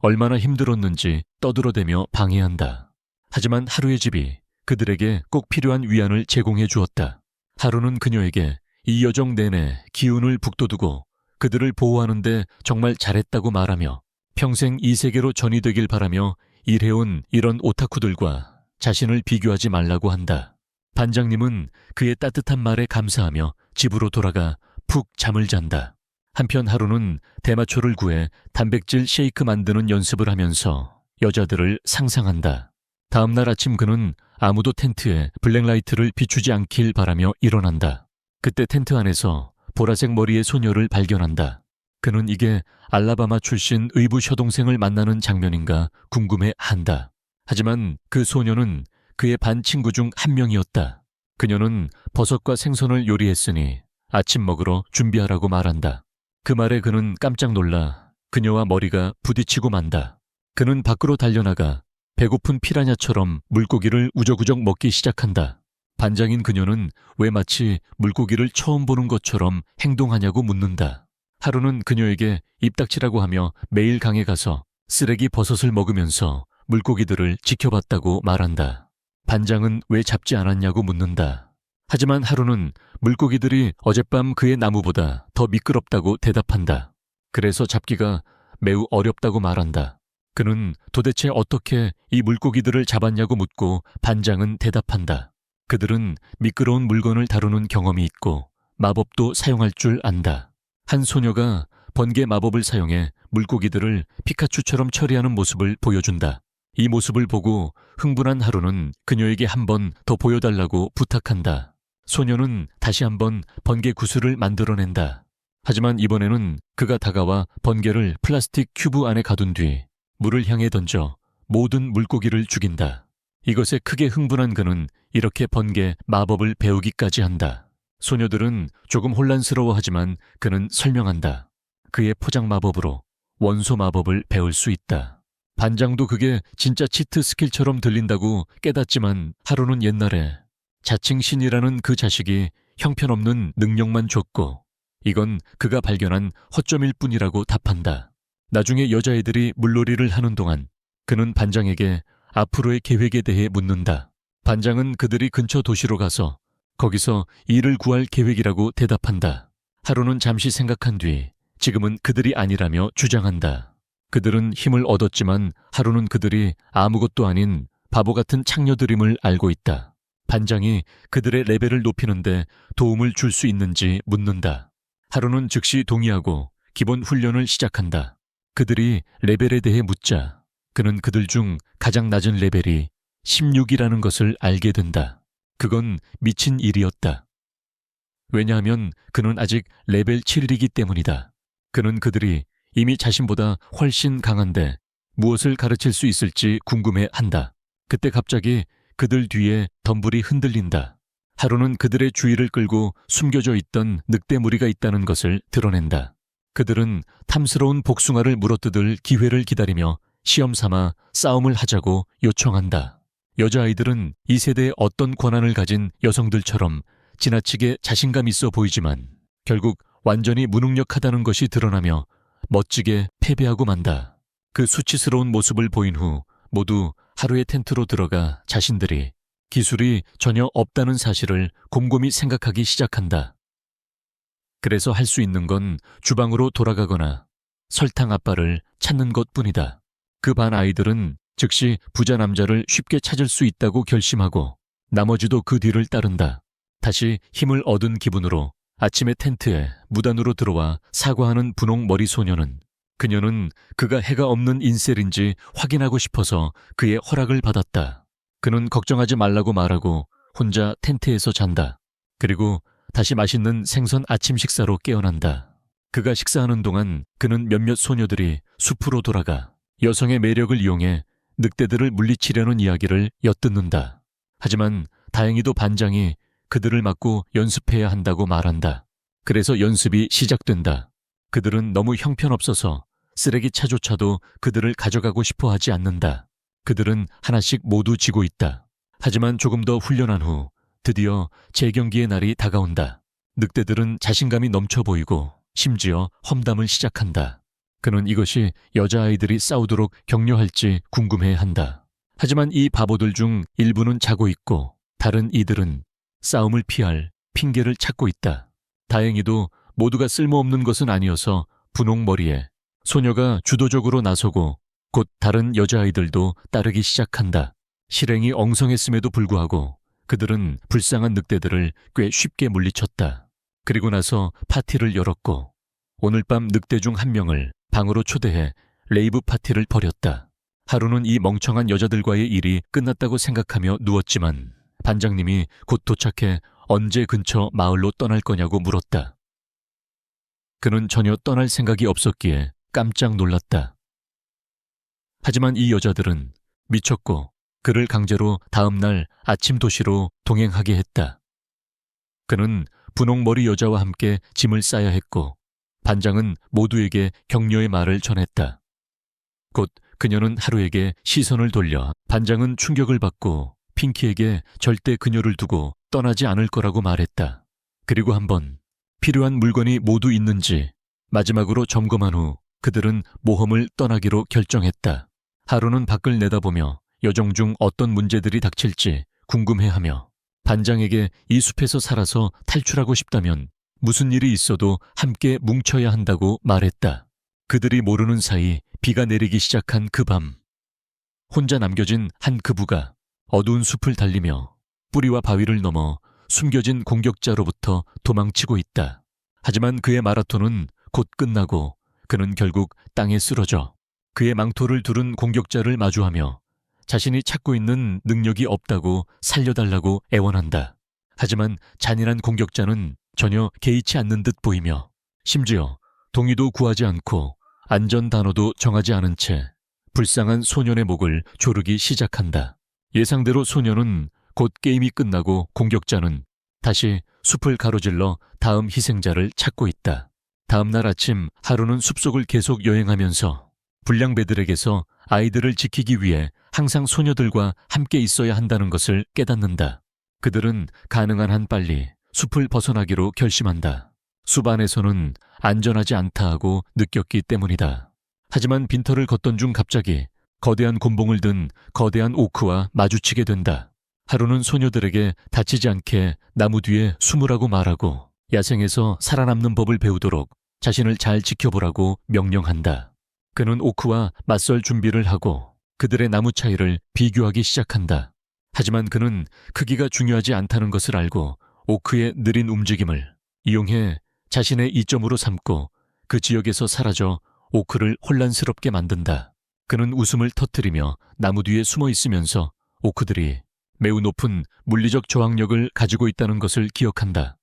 얼마나 힘들었는지 떠들어대며 방해한다. 하지만 하루의 집이 그들에게 꼭 필요한 위안을 제공해 주었다. 하루는 그녀에게 이 여정 내내 기운을 북돋우고 그들을 보호하는데 정말 잘했다고 말하며 평생 이 세계로 전이 되길 바라며 일해온 이런 오타쿠들과 자신을 비교하지 말라고 한다. 반장님은 그의 따뜻한 말에 감사하며 집으로 돌아가 푹 잠을 잔다. 한편 하루는 대마초를 구해 단백질 쉐이크 만드는 연습을 하면서 여자들을 상상한다. 다음날 아침 그는 아무도 텐트에 블랙라이트를 비추지 않길 바라며 일어난다. 그때 텐트 안에서 보라색 머리의 소녀를 발견한다. 그는 이게 알라바마 출신 의부 여동생을 만나는 장면인가 궁금해한다. 하지만 그 소녀는 그의 반 친구 중 한 명이었다. 그녀는 버섯과 생선을 요리했으니 아침 먹으러 준비하라고 말한다. 그 말에 그는 깜짝 놀라 그녀와 머리가 부딪히고 만다. 그는 밖으로 달려나가 배고픈 피라냐처럼 물고기를 우적우적 먹기 시작한다. 반장인 그녀는 왜 마치 물고기를 처음 보는 것처럼 행동하냐고 묻는다. 하루는 그녀에게 입 닥치라고 하며 매일 강에 가서 쓰레기 버섯을 먹으면서 물고기들을 지켜봤다고 말한다. 반장은 왜 잡지 않았냐고 묻는다. 하지만 하루는 물고기들이 어젯밤 그의 나무보다 더 미끄럽다고 대답한다. 그래서 잡기가 매우 어렵다고 말한다. 그는 도대체 어떻게 이 물고기들을 잡았냐고 묻고 반장은 대답한다. 그들은 미끄러운 물건을 다루는 경험이 있고 마법도 사용할 줄 안다. 한 소녀가 번개 마법을 사용해 물고기들을 피카츄처럼 처리하는 모습을 보여준다. 이 모습을 보고 흥분한 하루는 그녀에게 한 번 더 보여달라고 부탁한다. 소녀는 다시 한번 번개 구슬을 만들어낸다. 하지만 이번에는 그가 다가와 번개를 플라스틱 큐브 안에 가둔 뒤 물을 향해 던져 모든 물고기를 죽인다. 이것에 크게 흥분한 그는 이렇게 번개 마법을 배우기까지 한다. 소녀들은 조금 혼란스러워하지만 그는 설명한다. 그의 포장 마법으로 원소 마법을 배울 수 있다. 반장도 그게 진짜 치트 스킬처럼 들린다고 깨닫지만 하루는 옛날에 자칭 신이라는 그 자식이 형편없는 능력만 줬고 이건 그가 발견한 허점일 뿐이라고 답한다. 나중에 여자애들이 물놀이를 하는 동안 그는 반장에게 앞으로의 계획에 대해 묻는다. 반장은 그들이 근처 도시로 가서 거기서 일을 구할 계획이라고 대답한다. 하루는 잠시 생각한 뒤 지금은 그들이 아니라며 주장한다. 그들은 힘을 얻었지만 하루는 그들이 아무것도 아닌 바보 같은 창녀들임을 알고 있다. 반장이 그들의 레벨을 높이는데 도움을 줄 수 있는지 묻는다. 하루는 즉시 동의하고 기본 훈련을 시작한다. 그들이 레벨에 대해 묻자 그는 그들 중 가장 낮은 레벨이 16이라는 것을 알게 된다. 그건 미친 일이었다. 왜냐하면 그는 아직 레벨 7이기 때문이다. 그는 그들이 이미 자신보다 훨씬 강한데 무엇을 가르칠 수 있을지 궁금해한다. 그때 갑자기 그들 뒤에 덤불이 흔들린다. 하루는 그들의 주의를 끌고 숨겨져 있던 늑대 무리가 있다는 것을 드러낸다. 그들은 탐스러운 복숭아를 물어뜯을 기회를 기다리며 시험 삼아 싸움을 하자고 요청한다. 여자아이들은 이 세대의 어떤 권한을 가진 여성들처럼 지나치게 자신감 있어 보이지만 결국 완전히 무능력하다는 것이 드러나며 멋지게 패배하고 만다. 그 수치스러운 모습을 보인 후 모두 하루의 텐트로 들어가 자신들이 기술이 전혀 없다는 사실을 곰곰이 생각하기 시작한다. 그래서 할 수 있는 건 주방으로 돌아가거나 설탕 아빠를 찾는 것뿐이다. 그 반 아이들은 즉시 부자 남자를 쉽게 찾을 수 있다고 결심하고 나머지도 그 뒤를 따른다. 다시 힘을 얻은 기분으로 아침에 텐트에 무단으로 들어와 사과하는 분홍 머리 소녀는 그녀는 그가 해가 없는 인셀인지 확인하고 싶어서 그의 허락을 받았다. 그는 걱정하지 말라고 말하고 혼자 텐트에서 잔다. 그리고 다시 맛있는 생선 아침 식사로 깨어난다. 그가 식사하는 동안 그는 몇몇 소녀들이 숲으로 돌아가 여성의 매력을 이용해 늑대들을 물리치려는 이야기를 엿듣는다. 하지만 다행히도 반장이 그들을 막고 연습해야 한다고 말한다. 그래서 연습이 시작된다. 그들은 너무 형편없어서 쓰레기차조차도 그들을 가져가고 싶어 하지 않는다. 그들은 하나씩 모두 지고 있다. 하지만 조금 더 훈련한 후 드디어 재경기의 날이 다가온다. 늑대들은 자신감이 넘쳐 보이고 심지어 험담을 시작한다. 그는 이것이 여자아이들이 싸우도록 격려할지 궁금해한다. 하지만 이 바보들 중 일부는 자고 있고 다른 이들은 싸움을 피할 핑계를 찾고 있다. 다행히도 모두가 쓸모없는 것은 아니어서 분홍 머리에 소녀가 주도적으로 나서고 곧 다른 여자아이들도 따르기 시작한다. 실행이 엉성했음에도 불구하고 그들은 불쌍한 늑대들을 꽤 쉽게 물리쳤다. 그리고 나서 파티를 열었고 오늘 밤 늑대 중 한 명을 방으로 초대해 레이브 파티를 벌였다. 하루는 이 멍청한 여자들과의 일이 끝났다고 생각하며 누웠지만 반장님이 곧 도착해 언제 근처 마을로 떠날 거냐고 물었다. 그는 전혀 떠날 생각이 없었기에 깜짝 놀랐다. 하지만 이 여자들은 미쳤고 그를 강제로 다음 날 아침 도시로 동행하게 했다. 그는 분홍머리 여자와 함께 짐을 싸야 했고 반장은 모두에게 격려의 말을 전했다. 곧 그녀는 하루에게 시선을 돌려 반장은 충격을 받고 핑키에게 절대 그녀를 두고 떠나지 않을 거라고 말했다. 그리고 한번 필요한 물건이 모두 있는지 마지막으로 점검한 후 그들은 모험을 떠나기로 결정했다. 하루는 밖을 내다보며 여정 중 어떤 문제들이 닥칠지 궁금해하며 반장에게 이 숲에서 살아서 탈출하고 싶다면 무슨 일이 있어도 함께 뭉쳐야 한다고 말했다. 그들이 모르는 사이 비가 내리기 시작한 그 밤, 혼자 남겨진 한 그부가 어두운 숲을 달리며 뿌리와 바위를 넘어 숨겨진 공격자로부터 도망치고 있다. 하지만 그의 마라톤은 곧 끝나고 그는 결국 땅에 쓰러져 그의 망토를 두른 공격자를 마주하며 자신이 찾고 있는 능력이 없다고 살려달라고 애원한다. 하지만 잔인한 공격자는 전혀 개의치 않는 듯 보이며 심지어 동의도 구하지 않고 안전 단어도 정하지 않은 채 불쌍한 소년의 목을 조르기 시작한다. 예상대로 소년은 곧 게임이 끝나고 공격자는 다시 숲을 가로질러 다음 희생자를 찾고 있다. 다음 날 아침 하루는 숲속을 계속 여행하면서 불량배들에게서 아이들을 지키기 위해 항상 소녀들과 함께 있어야 한다는 것을 깨닫는다. 그들은 가능한 한 빨리 숲을 벗어나기로 결심한다. 숲 안에서는 안전하지 않다 하고 느꼈기 때문이다. 하지만 빈터를 걷던 중 갑자기 거대한 곤봉을 든 거대한 오크와 마주치게 된다. 하루는 소녀들에게 다치지 않게 나무 뒤에 숨으라고 말하고 야생에서 살아남는 법을 배우도록 자신을 잘 지켜보라고 명령한다. 그는 오크와 맞설 준비를 하고 그들의 나무 차이를 비교하기 시작한다. 하지만 그는 크기가 중요하지 않다는 것을 알고 오크의 느린 움직임을 이용해 자신의 이점으로 삼고 그 지역에서 사라져 오크를 혼란스럽게 만든다. 그는 웃음을 터뜨리며 나무 뒤에 숨어 있으면서 오크들이 매우 높은 물리적 저항력을 가지고 있다는 것을 기억한다.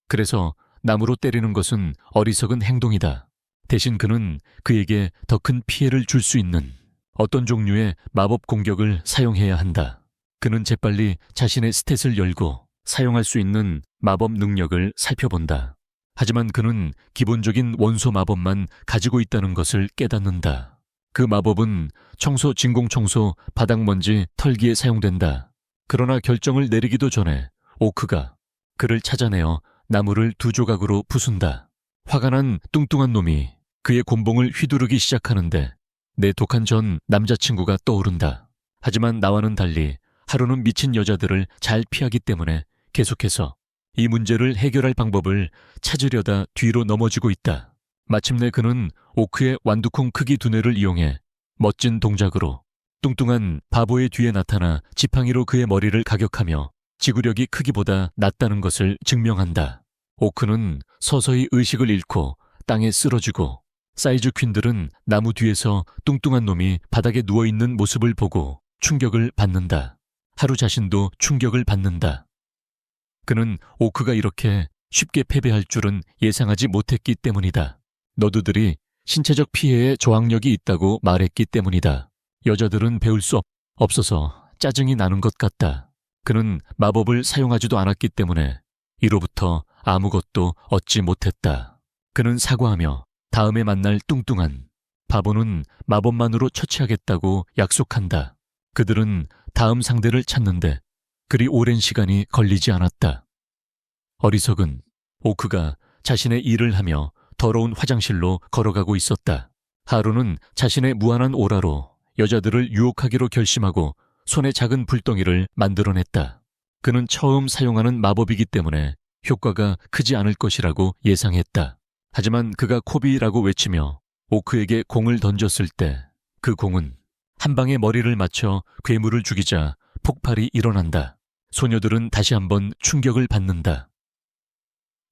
그래서 나무로 때리는 것은 어리석은 행동이다. 대신 그는 그에게 더 큰 피해를 줄 수 있는 어떤 종류의 마법 공격을 사용해야 한다. 그는 재빨리 자신의 스탯을 열고 사용할 수 있는 마법 능력을 살펴본다. 하지만 그는 기본적인 원소 마법만 가지고 있다는 것을 깨닫는다. 그 마법은 청소, 진공청소, 바닥먼지 털기에 사용된다. 그러나 결정을 내리기도 전에 오크가 그를 찾아내어 나무를 두 조각으로 부순다. 화가 난 뚱뚱한 놈이 그의 곤봉을 휘두르기 시작하는데 내 독한 전 남자친구가 떠오른다. 하지만 나와는 달리 하루는 미친 여자들을 잘 피하기 때문에 계속해서 이 문제를 해결할 방법을 찾으려다 뒤로 넘어지고 있다. 마침내 그는 오크의 완두콩 크기 두뇌를 이용해 멋진 동작으로 뚱뚱한 바보의 뒤에 나타나 지팡이로 그의 머리를 가격하며 지구력이 크기보다 낫다는 것을 증명한다. 오크는 서서히 의식을 잃고 땅에 쓰러지고 사이즈 퀸들은 나무 뒤에서 뚱뚱한 놈이 바닥에 누워있는 모습을 보고 충격을 받는다. 하루 자신도 충격을 받는다. 그는 오크가 이렇게 쉽게 패배할 줄은 예상하지 못했기 때문이다. 너드들이 신체적 피해에 저항력이 있다고 말했기 때문이다. 여자들은 배울 수 없어서 짜증이 나는 것 같다. 그는 마법을 사용하지도 않았기 때문에 이로부터 아무것도 얻지 못했다. 그는 사과하며 다음에 만날 뚱뚱한 바보는 마법만으로 처치하겠다고 약속한다. 그들은 다음 상대를 찾는데 그리 오랜 시간이 걸리지 않았다. 어리석은 오크가 자신의 일을 하며 더러운 화장실로 걸어가고 있었다. 하루는 자신의 무한한 오라로 여자들을 유혹하기로 결심하고 손에 작은 불덩이를 만들어냈다. 그는 처음 사용하는 마법이기 때문에 효과가 크지 않을 것이라고 예상했다. 하지만 그가 코비라고 외치며 오크에게 공을 던졌을 때 그 공은 한 방에 머리를 맞춰 괴물을 죽이자 폭발이 일어난다. 소녀들은 다시 한번 충격을 받는다.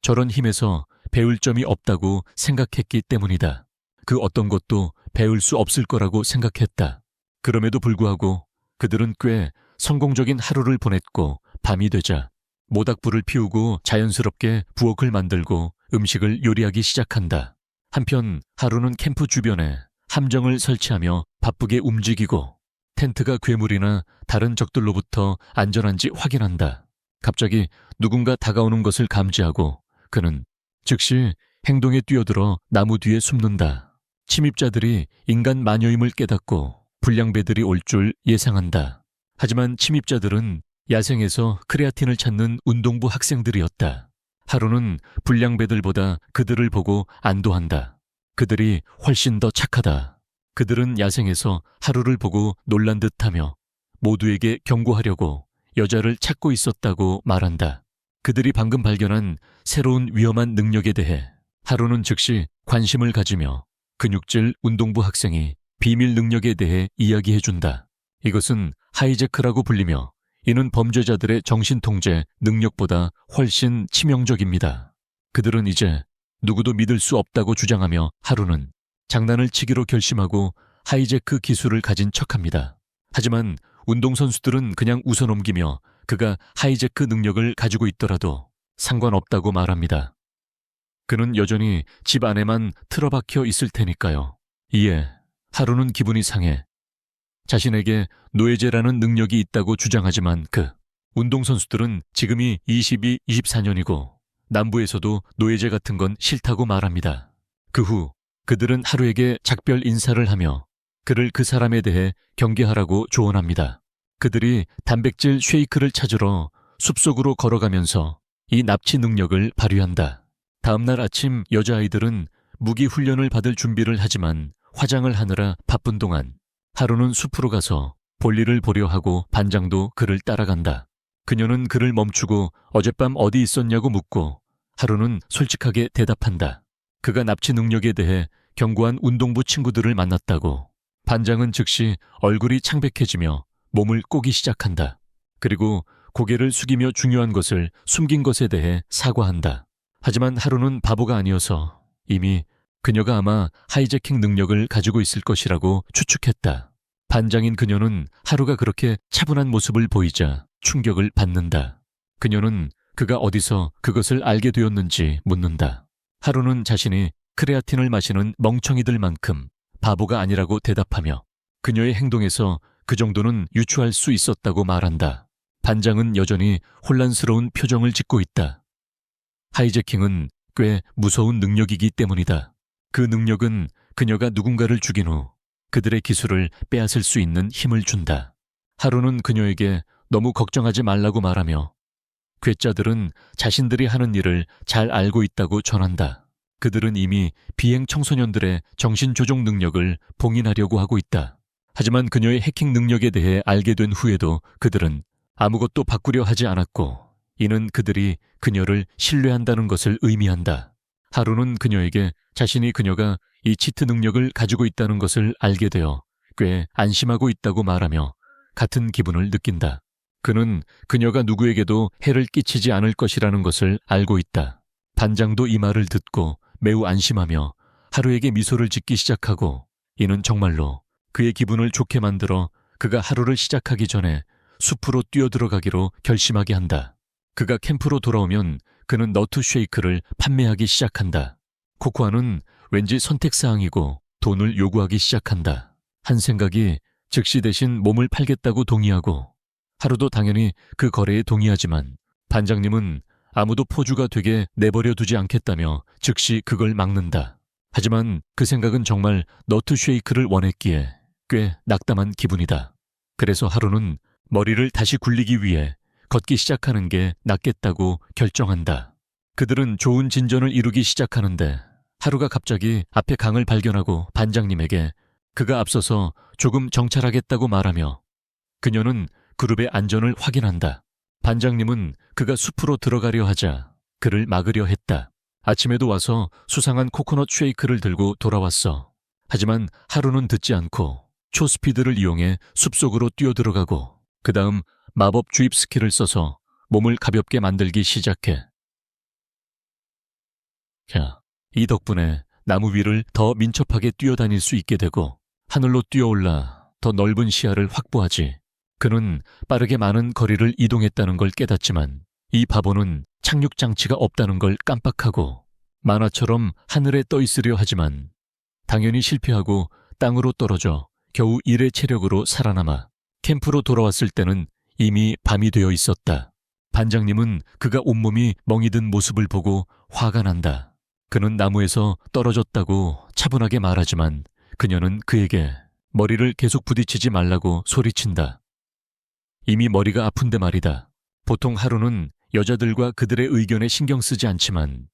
저런 힘에서 배울 점이 없다고 생각했기 때문이다. 그 어떤 것도 배울 수 없을 거라고 생각했다. 그럼에도 불구하고 그들은 꽤 성공적인 하루를 보냈고 밤이 되자 모닥불을 피우고 자연스럽게 부엌을 만들고 음식을 요리하기 시작한다. 한편 하루는 캠프 주변에 함정을 설치하며 바쁘게 움직이고 텐트가 괴물이나 다른 적들로부터 안전한지 확인한다. 갑자기 누군가 다가오는 것을 감지하고 그는 즉시 행동에 뛰어들어 나무 뒤에 숨는다. 침입자들이 인간 마녀임을 깨닫고 불량배들이 올 줄 예상한다. 하지만 침입자들은 야생에서 크레아틴을 찾는 운동부 학생들이었다. 하루는 불량배들보다 그들을 보고 안도한다. 그들이 훨씬 더 착하다. 그들은 야생에서 하루를 보고 놀란 듯하며 모두에게 경고하려고 여자를 찾고 있었다고 말한다. 그들이 방금 발견한 새로운 위험한 능력에 대해 하루는 즉시 관심을 가지며 근육질 운동부 학생이 비밀 능력에 대해 이야기해준다. 이것은 하이제크라고 불리며 이는 범죄자들의 정신통제 능력보다 훨씬 치명적입니다. 그들은 이제 누구도 믿을 수 없다고 주장하며 하루는 장난을 치기로 결심하고 하이제크 기술을 가진 척합니다. 하지만 운동선수들은 그냥 웃어넘기며 그가 하이제크 능력을 가지고 있더라도 상관없다고 말합니다. 그는 여전히 집 안에만 틀어박혀 있을 테니까요. 이에 하루는 기분이 상해 자신에게 노예제라는 능력이 있다고 주장하지만 그 운동선수들은 지금이 24년이고 남부에서도 노예제 같은 건 싫다고 말합니다. 그 후 그들은 하루에게 작별 인사를 하며 그를 그 사람에 대해 경계하라고 조언합니다. 그들이 단백질 쉐이크를 찾으러 숲속으로 걸어가면서 이 납치 능력을 발휘한다. 다음날 아침 여자아이들은 무기 훈련을 받을 준비를 하지만 화장을 하느라 바쁜 동안 하루는 숲으로 가서 볼일을 보려 하고 반장도 그를 따라간다. 그녀는 그를 멈추고 어젯밤 어디 있었냐고 묻고 하루는 솔직하게 대답한다. 그가 납치 능력에 대해 경고한 운동부 친구들을 만났다고. 반장은 즉시 얼굴이 창백해지며 몸을 꼬기 시작한다. 그리고 고개를 숙이며 중요한 것을 숨긴 것에 대해 사과한다. 하지만 하루는 바보가 아니어서 이미 그녀가 아마 하이제킹 능력을 가지고 있을 것이라고 추측했다. 반장인 그녀는 하루가 그렇게 차분한 모습을 보이자 충격을 받는다. 그녀는 그가 어디서 그것을 알게 되었는지 묻는다. 하루는 자신이 크레아틴을 마시는 멍청이들만큼 바보가 아니라고 대답하며 그녀의 행동에서 그 정도는 유추할 수 있었다고 말한다. 반장은 여전히 혼란스러운 표정을 짓고 있다. 하이제킹은 꽤 무서운 능력이기 때문이다. 그 능력은 그녀가 누군가를 죽인 후 그들의 기술을 빼앗을 수 있는 힘을 준다. 하루는 그녀에게 너무 걱정하지 말라고 말하며 괴짜들은 자신들이 하는 일을 잘 알고 있다고 전한다. 그들은 이미 비행 청소년들의 정신조종 능력을 봉인하려고 하고 있다. 하지만 그녀의 해킹 능력에 대해 알게 된 후에도 그들은 아무것도 바꾸려 하지 않았고 이는 그들이 그녀를 신뢰한다는 것을 의미한다. 하루는 그녀에게 자신이 그녀가 이 치트 능력을 가지고 있다는 것을 알게 되어 꽤 안심하고 있다고 말하며 같은 기분을 느낀다. 그는 그녀가 누구에게도 해를 끼치지 않을 것이라는 것을 알고 있다. 반장도 이 말을 듣고 매우 안심하며 하루에게 미소를 짓기 시작하고 이는 정말로 그의 기분을 좋게 만들어 그가 하루를 시작하기 전에 숲으로 뛰어들어가기로 결심하게 한다. 그가 캠프로 돌아오면 그는 너트 쉐이크를 판매하기 시작한다. 코코아는 왠지 선택사항이고 돈을 요구하기 시작한다. 한 생각이 즉시 대신 몸을 팔겠다고 동의하고 하루도 당연히 그 거래에 동의하지만 반장님은 아무도 포주가 되게 내버려 두지 않겠다며 즉시 그걸 막는다. 하지만 그 생각은 정말 너트 쉐이크를 원했기에 꽤 낙담한 기분이다. 그래서 하루는 머리를 다시 굴리기 위해 걷기 시작하는 게 낫겠다고 결정한다. 그들은 좋은 진전을 이루기 시작하는데 하루가 갑자기 앞에 강을 발견하고 반장님에게 그가 앞서서 조금 정찰하겠다고 말하며 그녀는 그룹의 안전을 확인한다. 반장님은 그가 숲으로 들어가려 하자 그를 막으려 했다. 아침에도 와서 수상한 코코넛 쉐이크를 들고 돌아왔어. 하지만 하루는 듣지 않고 초스피드를 이용해 숲속으로 뛰어들어가고 그 다음 마법 주입 스킬을 써서 몸을 가볍게 만들기 시작해. 이 덕분에 나무 위를 더 민첩하게 뛰어다닐 수 있게 되고 하늘로 뛰어올라 더 넓은 시야를 확보하지. 그는 빠르게 많은 거리를 이동했다는 걸 깨닫지만 이 바보는 착륙장치가 없다는 걸 깜빡하고 만화처럼 하늘에 떠 있으려 하지만 당연히 실패하고 땅으로 떨어져 겨우 1의 체력으로 살아남아 캠프로 돌아왔을 때는 이미 밤이 되어 있었다. 반장님은 그가 온몸이 멍이 든 모습을 보고 화가 난다. 그는 나무에서 떨어졌다고 차분하게 말하지만 그녀는 그에게 머리를 계속 부딪히지 말라고 소리친다. 이미 머리가 아픈데 말이다. 보통 하루는 여자들과 그들의 의견에 신경 쓰지 않지만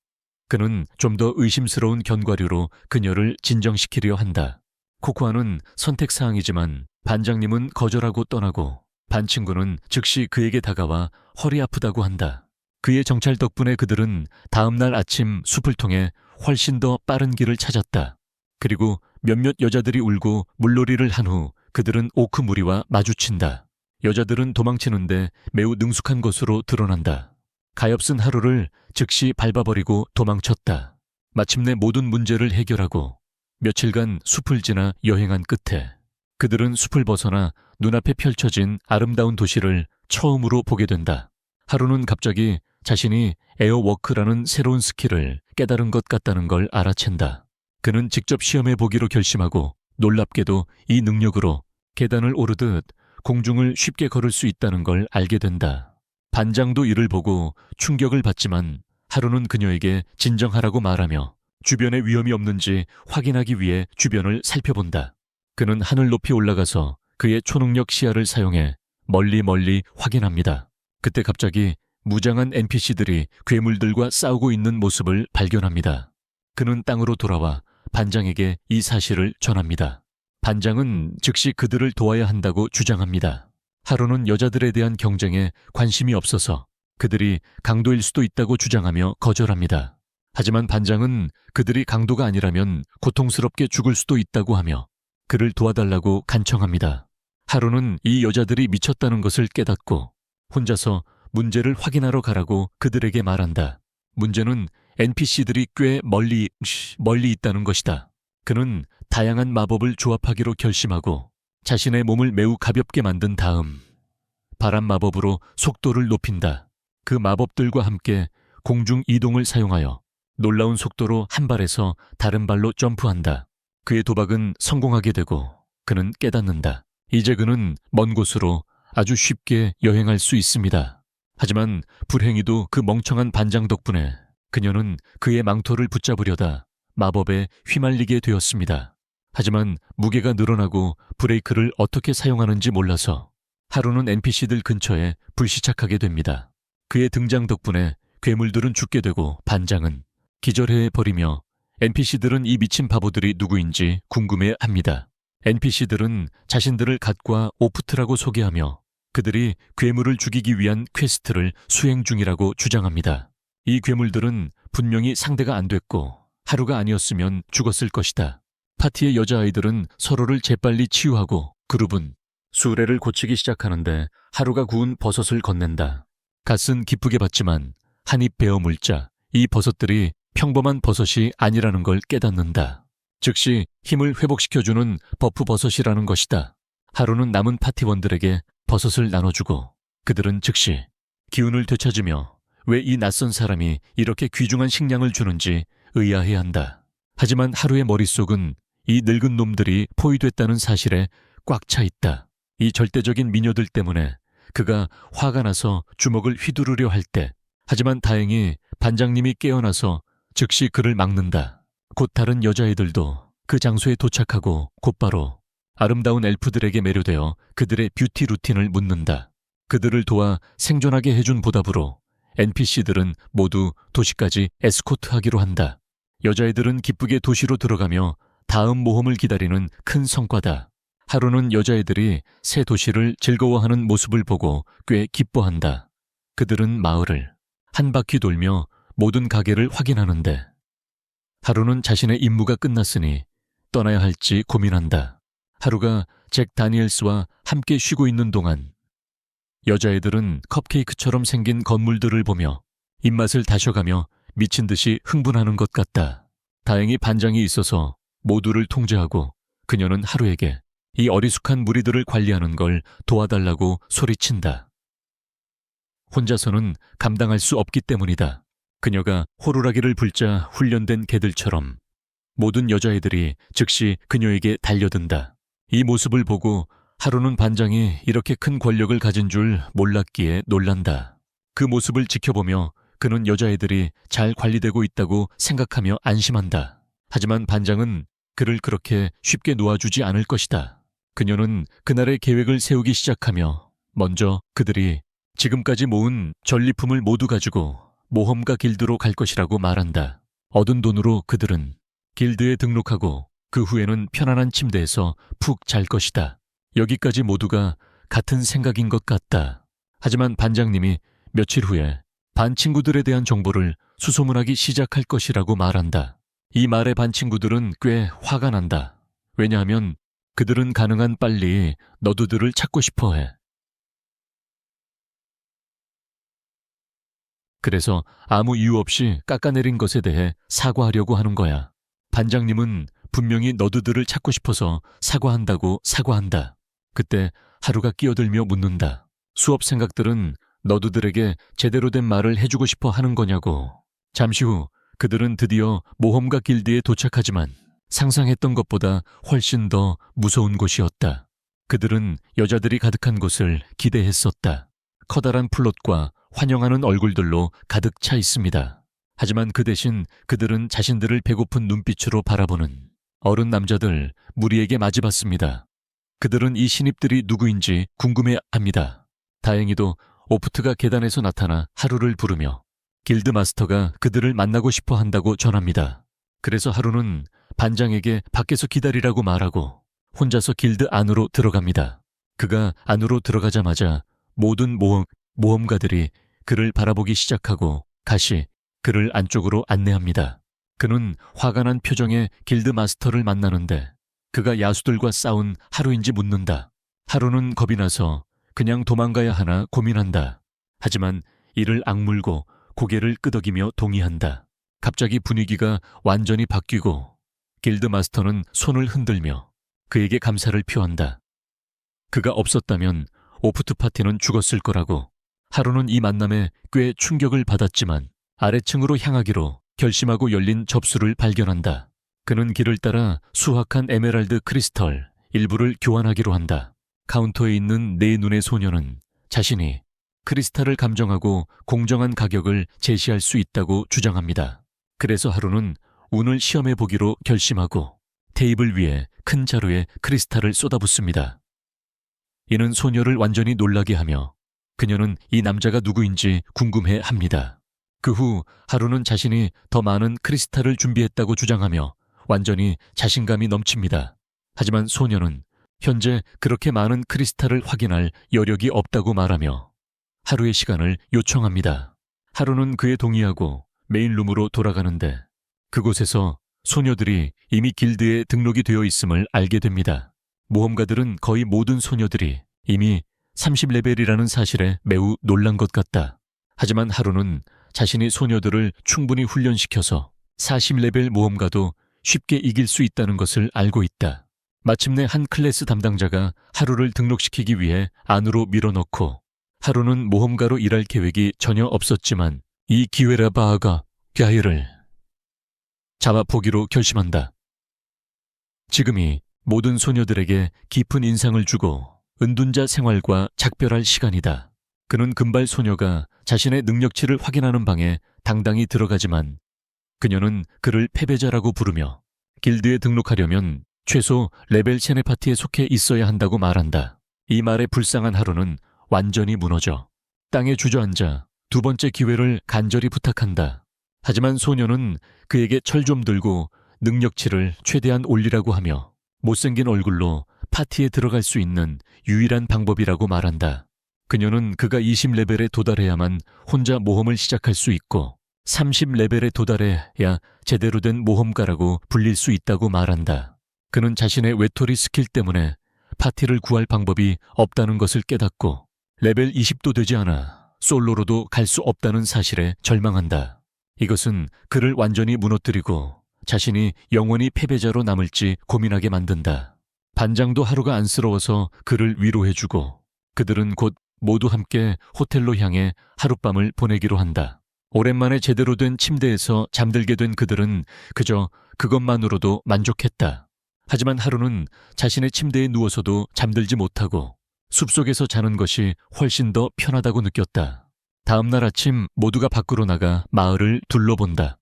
그는 좀 더 의심스러운 견과류로 그녀를 진정시키려 한다. 코코아는 선택사항이지만 반장님은 거절하고 떠나고 반 친구는 즉시 그에게 다가와 허리 아프다고 한다. 그의 정찰 덕분에 그들은 다음날 아침 숲을 통해 훨씬 더 빠른 길을 찾았다. 그리고 몇몇 여자들이 울고 물놀이를 한 후 그들은 오크 무리와 마주친다. 여자들은 도망치는데 매우 능숙한 것으로 드러난다. 가엾은 하루를 즉시 밟아버리고 도망쳤다. 마침내 모든 문제를 해결하고 며칠간 숲을 지나 여행한 끝에 그들은 숲을 벗어나 눈앞에 펼쳐진 아름다운 도시를 처음으로 보게 된다. 하루는 갑자기 자신이 에어워크라는 새로운 스킬을 깨달은 것 같다는 걸 알아챈다. 그는 직접 시험해 보기로 결심하고 놀랍게도 이 능력으로 계단을 오르듯 공중을 쉽게 걸을 수 있다는 걸 알게 된다. 반장도 이를 보고 충격을 받지만 하루는 그녀에게 진정하라고 말하며 주변에 위험이 없는지 확인하기 위해 주변을 살펴본다. 그는 하늘 높이 올라가서 그의 초능력 시야를 사용해 멀리 확인합니다. 그때 갑자기 무장한 NPC들이 괴물들과 싸우고 있는 모습을 발견합니다. 그는 땅으로 돌아와 반장에게 이 사실을 전합니다. 반장은 즉시 그들을 도와야 한다고 주장합니다. 하루는 여자들에 대한 경쟁에 관심이 없어서 그들이 강도일 수도 있다고 주장하며 거절합니다. 하지만 반장은 그들이 강도가 아니라면 고통스럽게 죽을 수도 있다고 하며 그를 도와달라고 간청합니다. 하루는 이 여자들이 미쳤다는 것을 깨닫고 혼자서 문제를 확인하러 가라고 그들에게 말한다. 문제는 NPC들이 꽤 멀리 있다는 것이다. 그는 다양한 마법을 조합하기로 결심하고 자신의 몸을 매우 가볍게 만든 다음 바람 마법으로 속도를 높인다. 그 마법들과 함께 공중 이동을 사용하여 놀라운 속도로 한 발에서 다른 발로 점프한다. 그의 도박은 성공하게 되고 그는 깨닫는다. 이제 그는 먼 곳으로 아주 쉽게 여행할 수 있습니다. 하지만 불행히도 그 멍청한 반장 덕분에 그녀는 그의 망토를 붙잡으려다 마법에 휘말리게 되었습니다. 하지만 무게가 늘어나고 브레이크를 어떻게 사용하는지 몰라서 하루는 NPC들 근처에 불시착하게 됩니다. 그의 등장 덕분에 괴물들은 죽게 되고 반장은 기절해버리며 NPC들은 이 미친 바보들이 누구인지 궁금해합니다. NPC들은 자신들을 갓과 오프트라고 소개하며 그들이 괴물을 죽이기 위한 퀘스트를 수행 중이라고 주장합니다. 이 괴물들은 분명히 상대가 안 됐고 하루가 아니었으면 죽었을 것이다. 파티의 여자아이들은 서로를 재빨리 치유하고 그룹은 수레를 고치기 시작하는데 하루가 구운 버섯을 건넨다. 갓은 기쁘게 봤지만 한 입 베어 물자 이 버섯들이 평범한 버섯이 아니라는 걸 깨닫는다. 즉시 힘을 회복시켜주는 버프 버섯이라는 것이다. 하루는 남은 파티원들에게 버섯을 나눠주고 그들은 즉시 기운을 되찾으며 왜 이 낯선 사람이 이렇게 귀중한 식량을 주는지 의아해한다. 하지만 하루의 머릿속은 이 늙은 놈들이 포위됐다는 사실에 꽉 차 있다. 이 절대적인 미녀들 때문에 그가 화가 나서 주먹을 휘두르려 할 때, 하지만 다행히 반장님이 깨어나서 즉시 그를 막는다. 곧 다른 여자애들도 그 장소에 도착하고 곧바로 아름다운 엘프들에게 매료되어 그들의 뷰티 루틴을 묻는다. 그들을 도와 생존하게 해준 보답으로 NPC들은 모두 도시까지 에스코트하기로 한다. 여자애들은 기쁘게 도시로 들어가며 다음 모험을 기다리는 큰 성과다. 하루는 여자애들이 새 도시를 즐거워하는 모습을 보고 꽤 기뻐한다. 그들은 마을을 한 바퀴 돌며 모든 가게를 확인하는데 하루는 자신의 임무가 끝났으니 떠나야 할지 고민한다. 하루가 잭 다니엘스와 함께 쉬고 있는 동안 여자애들은 컵케이크처럼 생긴 건물들을 보며 입맛을 다셔가며 미친 듯이 흥분하는 것 같다. 다행히 반장이 있어서 모두를 통제하고 그녀는 하루에게 이 어리숙한 무리들을 관리하는 걸 도와달라고 소리친다. 혼자서는 감당할 수 없기 때문이다. 그녀가 호루라기를 불자 훈련된 개들처럼 모든 여자애들이 즉시 그녀에게 달려든다. 이 모습을 보고 하루는 반장이 이렇게 큰 권력을 가진 줄 몰랐기에 놀란다. 그 모습을 지켜보며 그는 여자애들이 잘 관리되고 있다고 생각하며 안심한다. 하지만 반장은 그를 그렇게 쉽게 놓아주지 않을 것이다. 그녀는 그날의 계획을 세우기 시작하며 먼저 그들이 지금까지 모은 전리품을 모두 가지고 모험가 길드로 갈 것이라고 말한다. 얻은 돈으로 그들은 길드에 등록하고 그 후에는 편안한 침대에서 푹 잘 것이다. 여기까지 모두가 같은 생각인 것 같다. 하지만 반장님이 며칠 후에 반 친구들에 대한 정보를 수소문하기 시작할 것이라고 말한다. 이 말에 반 친구들은 꽤 화가 난다. 왜냐하면 그들은 가능한 빨리 너두들을 찾고 싶어해. 그래서 아무 이유 없이 깎아내린 것에 대해 사과하려고 하는 거야. 반장님은 분명히 너드들을 찾고 싶어서 사과한다고 사과한다. 그때 하루가 끼어들며 묻는다. 수업 생각들은 너드들에게 제대로 된 말을 해주고 싶어 하는 거냐고. 잠시 후 그들은 드디어 모험가 길드에 도착하지만 상상했던 것보다 훨씬 더 무서운 곳이었다. 그들은 여자들이 가득한 곳을 기대했었다. 커다란 플롯과 환영하는 얼굴들로 가득 차 있습니다. 하지만 그 대신 그들은 자신들을 배고픈 눈빛으로 바라보는 어른 남자들 무리에게 맞이받습니다. 그들은 이 신입들이 누구인지 궁금해합니다. 다행히도 오프트가 계단에서 나타나 하루를 부르며 길드 마스터가 그들을 만나고 싶어 한다고 전합니다. 그래서 하루는 반장에게 밖에서 기다리라고 말하고 혼자서 길드 안으로 들어갑니다. 그가 안으로 들어가자마자 모든 모험가들이 그를 바라보기 시작하고 가시 그를 안쪽으로 안내합니다. 그는 화가 난 표정의 길드 마스터를 만나는데 그가 야수들과 싸운 하루인지 묻는다. 하루는 겁이 나서 그냥 도망가야 하나 고민한다. 하지만 이를 악물고 고개를 끄덕이며 동의한다. 갑자기 분위기가 완전히 바뀌고 길드 마스터는 손을 흔들며 그에게 감사를 표한다. 그가 없었다면 오프트 파티는 죽었을 거라고. 하루는 이 만남에 꽤 충격을 받았지만 아래층으로 향하기로 결심하고 열린 접수를 발견한다. 그는 길을 따라 수확한 에메랄드 크리스털 일부를 교환하기로 한다. 카운터에 있는 네 눈의 소녀는 자신이 크리스탈을 감정하고 공정한 가격을 제시할 수 있다고 주장합니다. 그래서 하루는 운을 시험해 보기로 결심하고 테이블 위에 큰 자루에 크리스탈을 쏟아붓습니다. 이는 소녀를 완전히 놀라게 하며 그녀는 이 남자가 누구인지 궁금해 합니다. 그 후 하루는 자신이 더 많은 크리스탈을 준비했다고 주장하며 완전히 자신감이 넘칩니다. 하지만 소녀는 현재 그렇게 많은 크리스탈을 확인할 여력이 없다고 말하며 하루의 시간을 요청합니다. 하루는 그에 동의하고 메인룸으로 돌아가는데 그곳에서 소녀들이 이미 길드에 등록이 되어 있음을 알게 됩니다. 모험가들은 거의 모든 소녀들이 이미 30레벨이라는 사실에 매우 놀란 것 같다. 하지만 하루는 자신이 소녀들을 충분히 훈련시켜서 40레벨 모험가도 쉽게 이길 수 있다는 것을 알고 있다. 마침내 한 클래스 담당자가 하루를 등록시키기 위해 안으로 밀어넣고 하루는 모험가로 일할 계획이 전혀 없었지만 이 기회라 바아가 갸이를 잡아보기로 결심한다. 지금이 모든 소녀들에게 깊은 인상을 주고 은둔자 생활과 작별할 시간이다. 그는 금발 소녀가 자신의 능력치를 확인하는 방에 당당히 들어가지만 그녀는 그를 패배자라고 부르며 길드에 등록하려면 최소 레벨 세네 파티에 속해 있어야 한다고 말한다. 이 말에 불쌍한 하루는 완전히 무너져 땅에 주저앉아 두 번째 기회를 간절히 부탁한다. 하지만 소녀는 그에게 철 좀 들고 능력치를 최대한 올리라고 하며 못생긴 얼굴로 파티에 들어갈 수 있는 유일한 방법이라고 말한다. 그녀는 그가 20레벨에 도달해야만 혼자 모험을 시작할 수 있고 30레벨에 도달해야 제대로 된 모험가라고 불릴 수 있다고 말한다. 그는 자신의 외톨이 스킬 때문에 파티를 구할 방법이 없다는 것을 깨닫고 레벨 20도 되지 않아 솔로로도 갈 수 없다는 사실에 절망한다. 이것은 그를 완전히 무너뜨리고 자신이 영원히 패배자로 남을지 고민하게 만든다. 반장도 하루가 안쓰러워서 그를 위로해주고 그들은 곧 모두 함께 호텔로 향해 하룻밤을 보내기로 한다. 오랜만에 제대로 된 침대에서 잠들게 된 그들은 그저 그것만으로도 만족했다. 하지만 하루는 자신의 침대에 누워서도 잠들지 못하고 숲속에서 자는 것이 훨씬 더 편하다고 느꼈다. 다음 날 아침 모두가 밖으로 나가 마을을 둘러본다.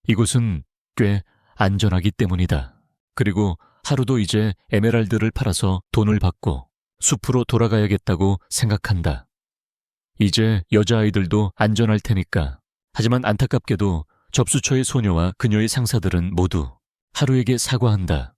이곳은 꽤 안전하기 때문이다. 그리고 하루도 이제 에메랄드를 팔아서 돈을 받고 숲으로 돌아가야겠다고 생각한다. 이제 여자아이들도 안전할 테니까. 하지만 안타깝게도 접수처의 소녀와 그녀의 상사들은 모두 하루에게 사과한다.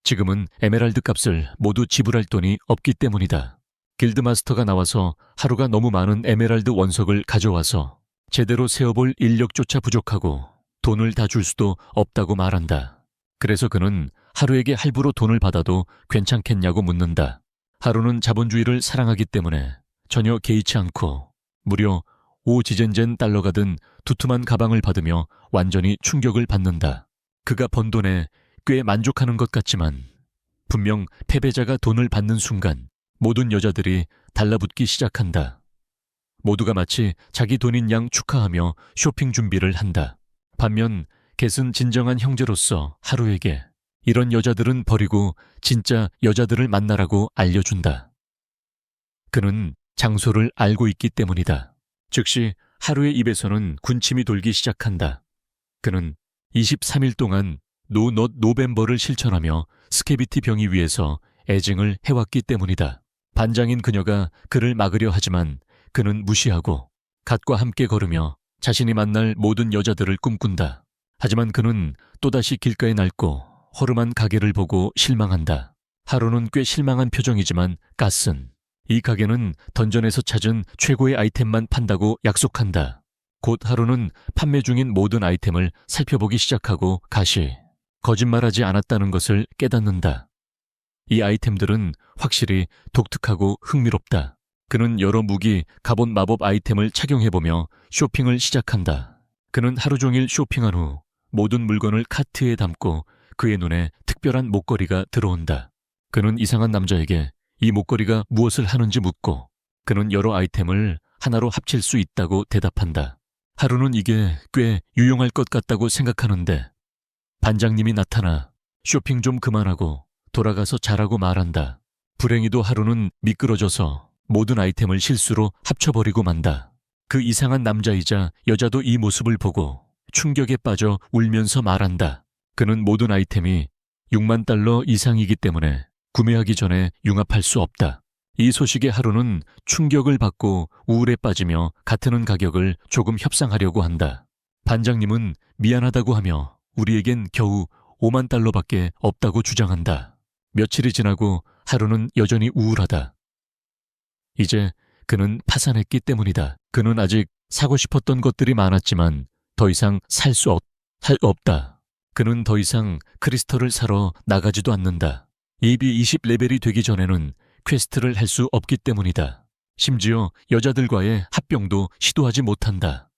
지금은 에메랄드 값을 모두 지불할 돈이 없기 때문이다. 길드마스터가 나와서 하루가 너무 많은 에메랄드 원석을 가져와서 제대로 세어볼 인력조차 부족하고 돈을 다 줄 수도 없다고 말한다. 그래서 그는 하루에게 할부로 돈을 받아도 괜찮겠냐고 묻는다. 하루는 자본주의를 사랑하기 때문에 전혀 개의치 않고 무려 5지젠젠 달러가 든 두툼한 가방을 받으며 완전히 충격을 받는다. 그가 번 돈에 꽤 만족하는 것 같지만 분명 패배자가 돈을 받는 순간 모든 여자들이 달라붙기 시작한다. 모두가 마치 자기 돈인 양 축하하며 쇼핑 준비를 한다. 반면 겟은 진정한 형제로서 하루에게 이런 여자들은 버리고 진짜 여자들을 만나라고 알려준다. 그는 장소를 알고 있기 때문이다. 즉시 하루의 입에서는 군침이 돌기 시작한다. 그는 23일 동안 노 넛 노벤버를 실천하며 스케비티 병이 위에서 애증을 해왔기 때문이다. 반장인 그녀가 그를 막으려 하지만 그는 무시하고 갓과 함께 걸으며 자신이 만날 모든 여자들을 꿈꾼다. 하지만 그는 또다시 길가에 낡고 허름한 가게를 보고 실망한다. 하루는 꽤 실망한 표정이지만 갓은 이 가게는 던전에서 찾은 최고의 아이템만 판다고 약속한다. 곧 하루는 판매 중인 모든 아이템을 살펴보기 시작하고 갓이 거짓말하지 않았다는 것을 깨닫는다. 이 아이템들은 확실히 독특하고 흥미롭다. 그는 여러 무기, 갑옷, 마법 아이템을 착용해보며 쇼핑을 시작한다. 그는 하루 종일 쇼핑한 후 모든 물건을 카트에 담고 그의 눈에 특별한 목걸이가 들어온다. 그는 이상한 남자에게 이 목걸이가 무엇을 하는지 묻고 그는 여러 아이템을 하나로 합칠 수 있다고 대답한다. 하루는 이게 꽤 유용할 것 같다고 생각하는데 반장님이 나타나 쇼핑 좀 그만하고 돌아가서 자라고 말한다. 불행히도 하루는 미끄러져서 모든 아이템을 실수로 합쳐버리고 만다. 그 이상한 남자이자 여자도 이 모습을 보고 충격에 빠져 울면서 말한다. 그는 모든 아이템이 6만 달러 이상이기 때문에 구매하기 전에 융합할 수 없다. 이 소식에 하루는 충격을 받고 우울에 빠지며 같은 가격을 조금 협상하려고 한다. 반장님은 미안하다고 하며 우리에겐 겨우 5만 달러밖에 없다고 주장한다. 며칠이 지나고 하루는 여전히 우울하다. 이제 그는 파산했기 때문이다. 그는 아직 사고 싶었던 것들이 많았지만 더 이상 살 수 없다. 그는 더 이상 크리스털을 사러 나가지도 않는다. 입이 20레벨이 되기 전에는 퀘스트를 할 수 없기 때문이다. 심지어 여자들과의 합병도 시도하지 못한다.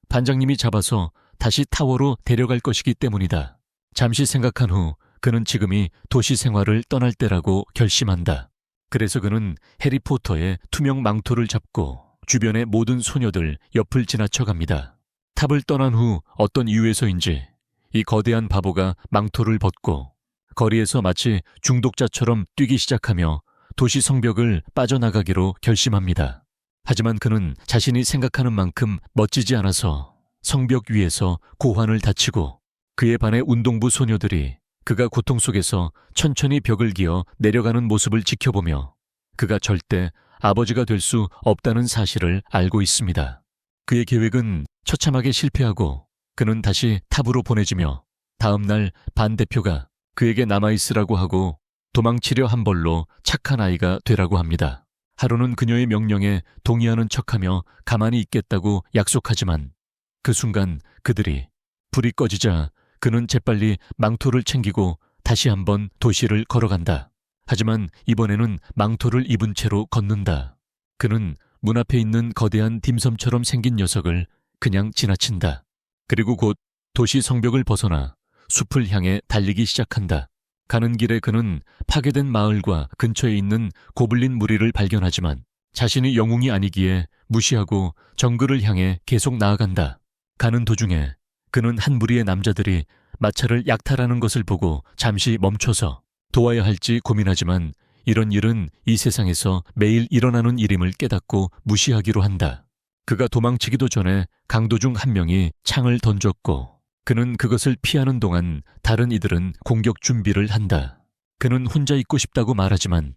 반장님이 잡아서 다시 타워로 데려갈 것이기 때문이다. 잠시 생각한 후 그는 지금이 도시 생활을 떠날 때라고 결심한다. 그래서 그는 해리포터의 투명 망토를 잡고 주변의 모든 소녀들 옆을 지나쳐 갑니다. 탑을 떠난 후 어떤 이유에서인지 이 거대한 바보가 망토를 벗고 거리에서 마치 중독자처럼 뛰기 시작하며 도시 성벽을 빠져나가기로 결심합니다. 하지만 그는 자신이 생각하는 만큼 멋지지 않아서 성벽 위에서 고환을 다치고 그에 반해 운동부 소녀들이 그가 고통 속에서 천천히 벽을 기어 내려가는 모습을 지켜보며 그가 절대 아버지가 될 수 없다는 사실을 알고 있습니다. 그의 계획은 처참하게 실패하고 그는 다시 탑으로 보내지며 다음 날 반 대표가 그에게 남아있으라고 하고 도망치려 한 벌로 착한 아이가 되라고 합니다. 하루는 그녀의 명령에 동의하는 척하며 가만히 있겠다고 약속하지만 그 순간 그들이 불이 꺼지자 그는 재빨리 망토를 챙기고 다시 한번 도시를 걸어간다. 하지만 이번에는 망토를 입은 채로 걷는다. 그는 문 앞에 있는 거대한 딤섬처럼 생긴 녀석을 그냥 지나친다. 그리고 곧 도시 성벽을 벗어나 숲을 향해 달리기 시작한다. 가는 길에 그는 파괴된 마을과 근처에 있는 고블린 무리를 발견하지만 자신이 영웅이 아니기에 무시하고 정글을 향해 계속 나아간다. 가는 도중에 그는 한 무리의 남자들이 마차를 약탈하는 것을 보고 잠시 멈춰서 도와야 할지 고민하지만 이런 일은 이 세상에서 매일 일어나는 일임을 깨닫고 무시하기로 한다. 그가 도망치기도 전에 강도 중 한 명이 창을 던졌고 그는 그것을 피하는 동안 다른 이들은 공격 준비를 한다. 그는 혼자 있고 싶다고 말하지만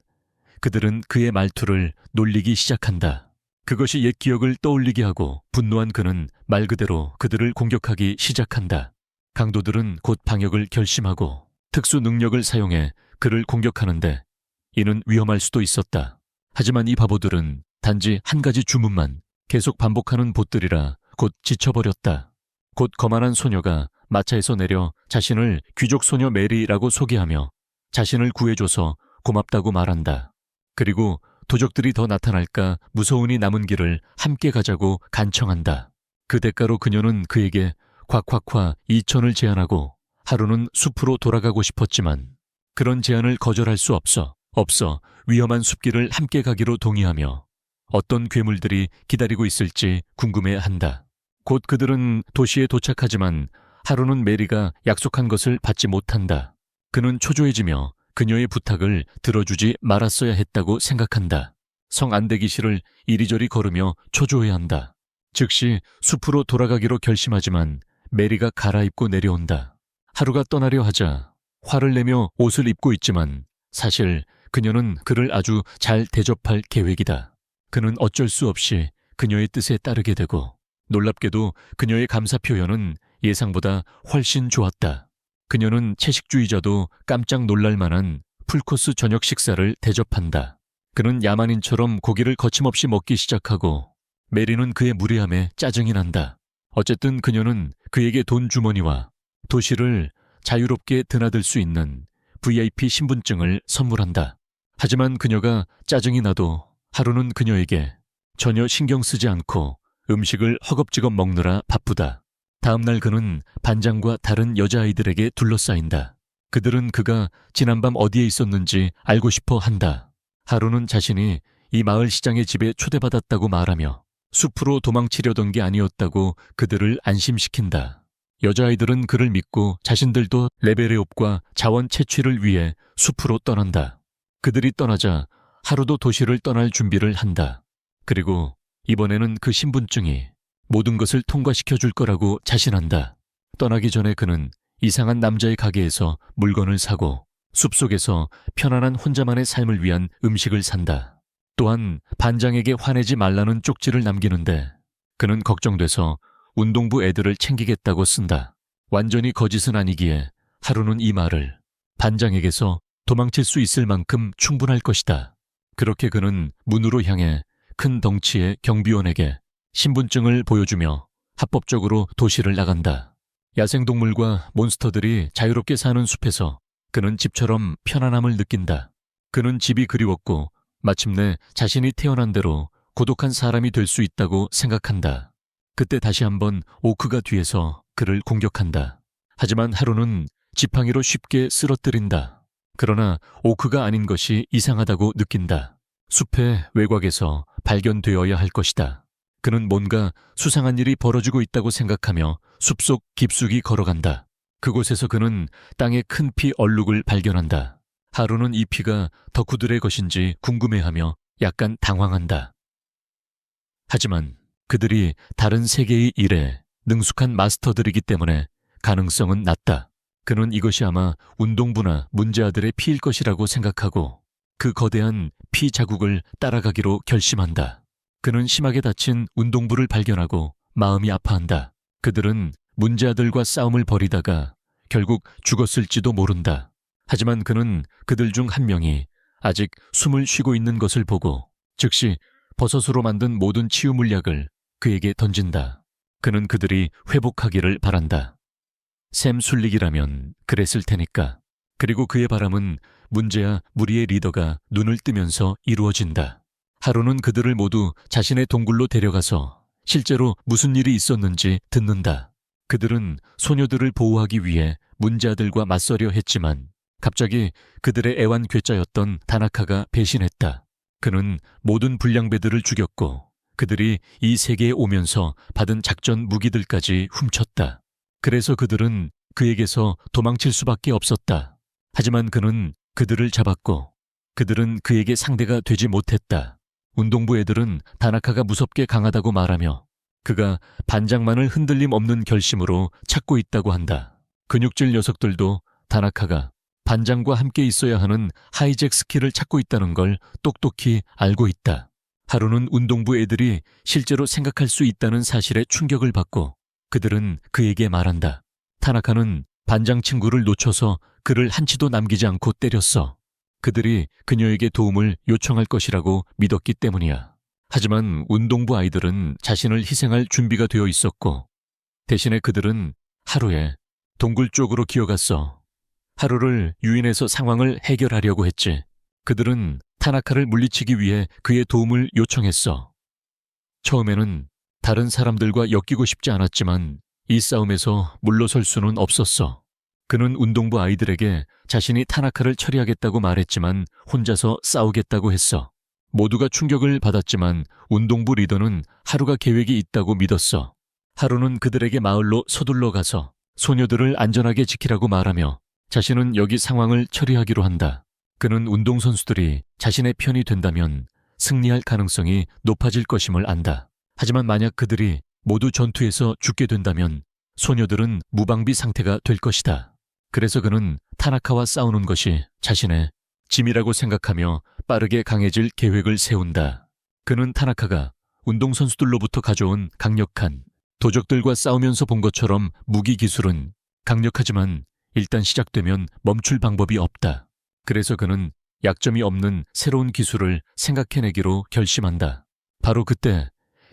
그들은 그의 말투를 놀리기 시작한다. 그것이 옛 기억을 떠올리게 하고 분노한 그는 말 그대로 그들을 공격하기 시작한다. 강도들은 곧 방역을 결심하고 특수 능력을 사용해 그를 공격하는데 이는 위험할 수도 있었다. 하지만 이 바보들은 단지 한 가지 주문만 계속 반복하는 봇들이라 곧 지쳐버렸다. 곧 거만한 소녀가 마차에서 내려 자신을 귀족 소녀 메리라고 소개하며 자신을 구해줘서 고맙다고 말한다. 그리고 도적들이 더 나타날까 무서우니 남은 길을 함께 가자고 간청한다. 그 대가로 그녀는 그에게 곽곽화 2천을 제안하고 하루는 숲으로 돌아가고 싶었지만 그런 제안을 거절할 수 없어 위험한 숲길을 함께 가기로 동의하며 어떤 괴물들이 기다리고 있을지 궁금해한다. 곧 그들은 도시에 도착하지만 하루는 메리가 약속한 것을 받지 못한다. 그는 초조해지며 그녀의 부탁을 들어주지 말았어야 했다고 생각한다. 성 안대기실을 이리저리 걸으며 초조해한다. 즉시 숲으로 돌아가기로 결심하지만 메리가 갈아입고 내려온다. 하루가 떠나려 하자 화를 내며 옷을 입고 있지만 사실 그녀는 그를 아주 잘 대접할 계획이다. 그는 어쩔 수 없이 그녀의 뜻에 따르게 되고 놀랍게도 그녀의 감사 표현은 예상보다 훨씬 좋았다. 그녀는 채식주의자도 깜짝 놀랄 만한 풀코스 저녁 식사를 대접한다. 그는 야만인처럼 고기를 거침없이 먹기 시작하고 메리는 그의 무례함에 짜증이 난다. 어쨌든 그녀는 그에게 돈 주머니와 도시를 자유롭게 드나들 수 있는 VIP 신분증을 선물한다. 하지만 그녀가 짜증이 나도 하루는 그녀에게 전혀 신경 쓰지 않고 음식을 허겁지겁 먹느라 바쁘다. 다음날 그는 반장과 다른 여자아이들에게 둘러싸인다. 그들은 그가 지난밤 어디에 있었는지 알고 싶어 한다. 하루는 자신이 이 마을 시장의 집에 초대받았다고 말하며 숲으로 도망치려던 게 아니었다고 그들을 안심시킨다. 여자아이들은 그를 믿고 자신들도 레베레옵과 자원 채취를 위해 숲으로 떠난다. 그들이 떠나자 하루도 도시를 떠날 준비를 한다. 그리고 이번에는 그 신분증이 모든 것을 통과시켜 줄 거라고 자신한다. 떠나기 전에 그는 이상한 남자의 가게에서 물건을 사고 숲속에서 편안한 혼자만의 삶을 위한 음식을 산다. 또한 반장에게 화내지 말라는 쪽지를 남기는데 그는 걱정돼서 운동부 애들을 챙기겠다고 쓴다. 완전히 거짓은 아니기에 하루는 이 말을 반장에게서 도망칠 수 있을 만큼 충분할 것이다. 그렇게 그는 문으로 향해 큰 덩치의 경비원에게 신분증을 보여주며 합법적으로 도시를 나간다. 야생동물과 몬스터들이 자유롭게 사는 숲에서 그는 집처럼 편안함을 느낀다. 그는 집이 그리웠고 마침내 자신이 태어난 대로 고독한 사람이 될 수 있다고 생각한다. 그때 다시 한번 오크가 뒤에서 그를 공격한다. 하지만 하루는 지팡이로 쉽게 쓰러뜨린다. 그러나 오크가 아닌 것이 이상하다고 느낀다. 숲의 외곽에서 발견되어야 할 것이다. 그는 뭔가 수상한 일이 벌어지고 있다고 생각하며 숲속 깊숙이 걸어간다. 그곳에서 그는 땅에 큰 피 얼룩을 발견한다. 하루는 이 피가 덕후들의 것인지 궁금해하며 약간 당황한다. 하지만 그들이 다른 세계의 일에 능숙한 마스터들이기 때문에 가능성은 낮다. 그는 이것이 아마 운동부나 문제아들의 피일 것이라고 생각하고 그 거대한 피 자국을 따라가기로 결심한다. 그는 심하게 다친 운동부를 발견하고 마음이 아파한다. 그들은 문제아들과 싸움을 벌이다가 결국 죽었을지도 모른다. 하지만 그는 그들 중 한 명이 아직 숨을 쉬고 있는 것을 보고 즉시 버섯으로 만든 모든 치유 물약을 그에게 던진다. 그는 그들이 회복하기를 바란다. 샘 술릭이라면 그랬을 테니까. 그리고 그의 바람은 문제야 무리의 리더가 눈을 뜨면서 이루어진다. 하루는 그들을 모두 자신의 동굴로 데려가서 실제로 무슨 일이 있었는지 듣는다. 그들은 소녀들을 보호하기 위해 문제아들과 맞서려 했지만 갑자기 그들의 애완괴짜였던 다나카가 배신했다. 그는 모든 불량배들을 죽였고 그들이 이 세계에 오면서 받은 작전 무기들까지 훔쳤다. 그래서 그들은 그에게서 도망칠 수밖에 없었다. 하지만 그는 그들을 잡았고 그들은 그에게 상대가 되지 못했다. 운동부 애들은 다나카가 무섭게 강하다고 말하며 그가 반장만을 흔들림 없는 결심으로 찾고 있다고 한다. 근육질 녀석들도 다나카가 반장과 함께 있어야 하는 하이잭 스킬을 찾고 있다는 걸 똑똑히 알고 있다. 하루는 운동부 애들이 실제로 생각할 수 있다는 사실에 충격을 받고 그들은 그에게 말한다. 타나카는 반장 친구를 놓쳐서 그를 한치도 남기지 않고 때렸어. 그들이 그녀에게 도움을 요청할 것이라고 믿었기 때문이야. 하지만 운동부 아이들은 자신을 희생할 준비가 되어 있었고 대신에 그들은 하루에 동굴 쪽으로 기어갔어. 하루를 유인해서 상황을 해결하려고 했지. 그들은 타나카를 물리치기 위해 그의 도움을 요청했어. 처음에는 다른 사람들과 엮이고 싶지 않았지만 이 싸움에서 물러설 수는 없었어. 그는 운동부 아이들에게 자신이 타나카를 처리하겠다고 말했지만 혼자서 싸우겠다고 했어. 모두가 충격을 받았지만 운동부 리더는 하루가 계획이 있다고 믿었어. 하루는 그들에게 마을로 서둘러 가서 소녀들을 안전하게 지키라고 말하며 자신은 여기 상황을 처리하기로 한다. 그는 운동선수들이 자신의 편이 된다면 승리할 가능성이 높아질 것임을 안다. 하지만 만약 그들이 모두 전투에서 죽게 된다면 소녀들은 무방비 상태가 될 것이다. 그래서 그는 타나카와 싸우는 것이 자신의 짐이라고 생각하며 빠르게 강해질 계획을 세운다. 그는 타나카가 운동선수들로부터 가져온 강력한 도적들과 싸우면서 본 것처럼 무기 기술은 강력하지만 일단 시작되면 멈출 방법이 없다. 그래서 그는 약점이 없는 새로운 기술을 생각해내기로 결심한다. 바로 그때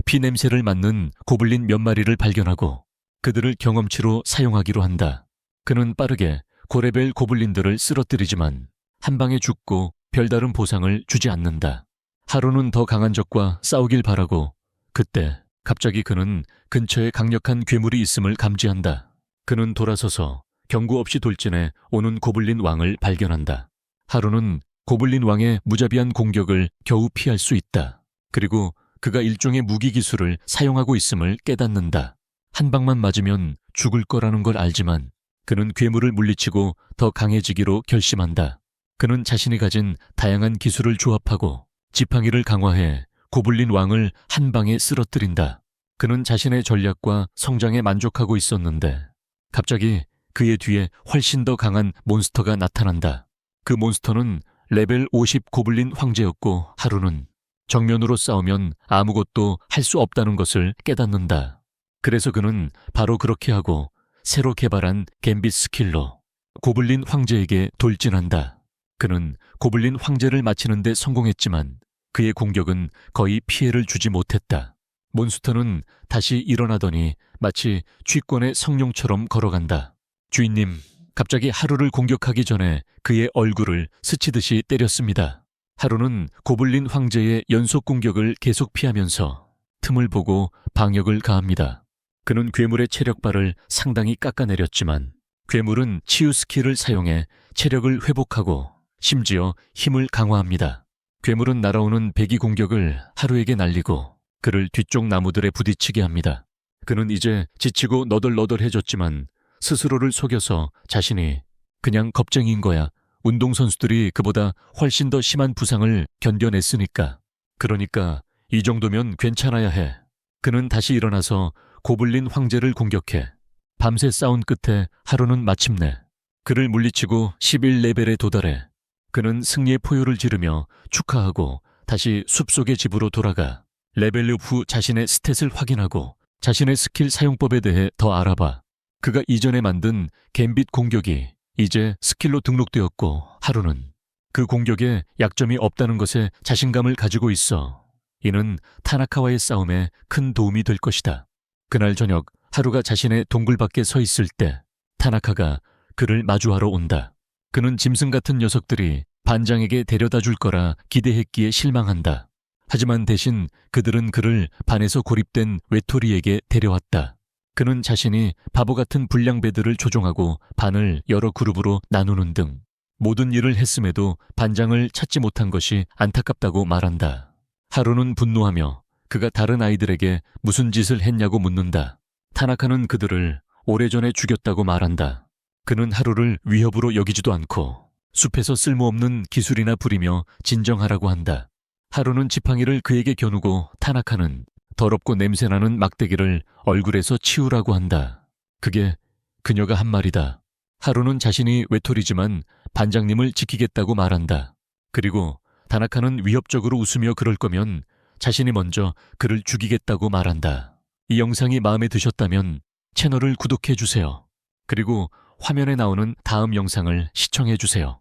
피 냄새를 맡는 고블린 몇 마리를 발견하고 그들을 경험치로 사용하기로 한다. 그는 빠르게 고레벨 고블린들을 쓰러뜨리지만 한 방에 죽고 별다른 보상을 주지 않는다. 하루는 더 강한 적과 싸우길 바라고 그때 갑자기 그는 근처에 강력한 괴물이 있음을 감지한다. 그는 돌아서서 경고 없이 돌진해 오는 고블린 왕을 발견한다. 하루는 고블린 왕의 무자비한 공격을 겨우 피할 수 있다. 그리고 그가 일종의 무기 기술을 사용하고 있음을 깨닫는다. 한 방만 맞으면 죽을 거라는 걸 알지만 그는 괴물을 물리치고 더 강해지기로 결심한다. 그는 자신이 가진 다양한 기술을 조합하고 지팡이를 강화해 고블린 왕을 한 방에 쓰러뜨린다. 그는 자신의 전략과 성장에 만족하고 있었는데 갑자기 그의 뒤에 훨씬 더 강한 몬스터가 나타난다. 그 몬스터는 레벨 50 고블린 황제였고 하루는 정면으로 싸우면 아무것도 할 수 없다는 것을 깨닫는다. 그래서 그는 바로 그렇게 하고 새로 개발한 갬빗 스킬로 고블린 황제에게 돌진한다. 그는 고블린 황제를 맞히는 데 성공했지만 그의 공격은 거의 피해를 주지 못했다. 몬스터는 다시 일어나더니 마치 쥐권의 성룡처럼 걸어간다. 주인님, 갑자기 하루를 공격하기 전에 그의 얼굴을 스치듯이 때렸습니다. 하루는 고블린 황제의 연속 공격을 계속 피하면서 틈을 보고 방역을 가합니다. 그는 괴물의 체력바를 상당히 깎아내렸지만 괴물은 치유 스킬을 사용해 체력을 회복하고 심지어 힘을 강화합니다. 괴물은 날아오는 배기 공격을 하루에게 날리고 그를 뒤쪽 나무들에 부딪히게 합니다. 그는 이제 지치고 너덜너덜해졌지만 스스로를 속여서 자신이 그냥 겁쟁이인 거야. 운동선수들이 그보다 훨씬 더 심한 부상을 견뎌냈으니까. 그러니까 이 정도면 괜찮아야 해. 그는 다시 일어나서 고블린 황제를 공격해 밤새 싸운 끝에 하루는 마침내 그를 물리치고 11레벨에 도달해 그는 승리의 포효를 지르며 축하하고 다시 숲속의 집으로 돌아가 레벨업 후 자신의 스탯을 확인하고 자신의 스킬 사용법에 대해 더 알아봐. 그가 이전에 만든 갬빗 공격이 이제 스킬로 등록되었고 하루는 그 공격에 약점이 없다는 것에 자신감을 가지고 있어. 이는 타나카와의 싸움에 큰 도움이 될 것이다. 그날 저녁 하루가 자신의 동굴 밖에 서 있을 때 타나카가 그를 마주하러 온다. 그는 짐승 같은 녀석들이 반장에게 데려다 줄 거라 기대했기에 실망한다. 하지만 대신 그들은 그를 반에서 고립된 외톨이에게 데려왔다. 그는 자신이 바보 같은 불량배들을 조종하고 반을 여러 그룹으로 나누는 등 모든 일을 했음에도 반장을 찾지 못한 것이 안타깝다고 말한다. 하루는 분노하며 그가 다른 아이들에게 무슨 짓을 했냐고 묻는다. 타나카는 그들을 오래전에 죽였다고 말한다. 그는 하루를 위협으로 여기지도 않고 숲에서 쓸모없는 기술이나 부리며 진정하라고 한다. 하루는 지팡이를 그에게 겨누고 타나카는 더럽고 냄새나는 막대기를 얼굴에서 치우라고 한다. 그게 그녀가 한 말이다. 하루는 자신이 외톨이지만 반장님을 지키겠다고 말한다. 그리고 타나카는 위협적으로 웃으며 그럴 거면 자신이 먼저 그를 죽이겠다고 말한다. 이 영상이 마음에 드셨다면 채널을 구독해 주세요. 그리고 화면에 나오는 다음 영상을 시청해 주세요.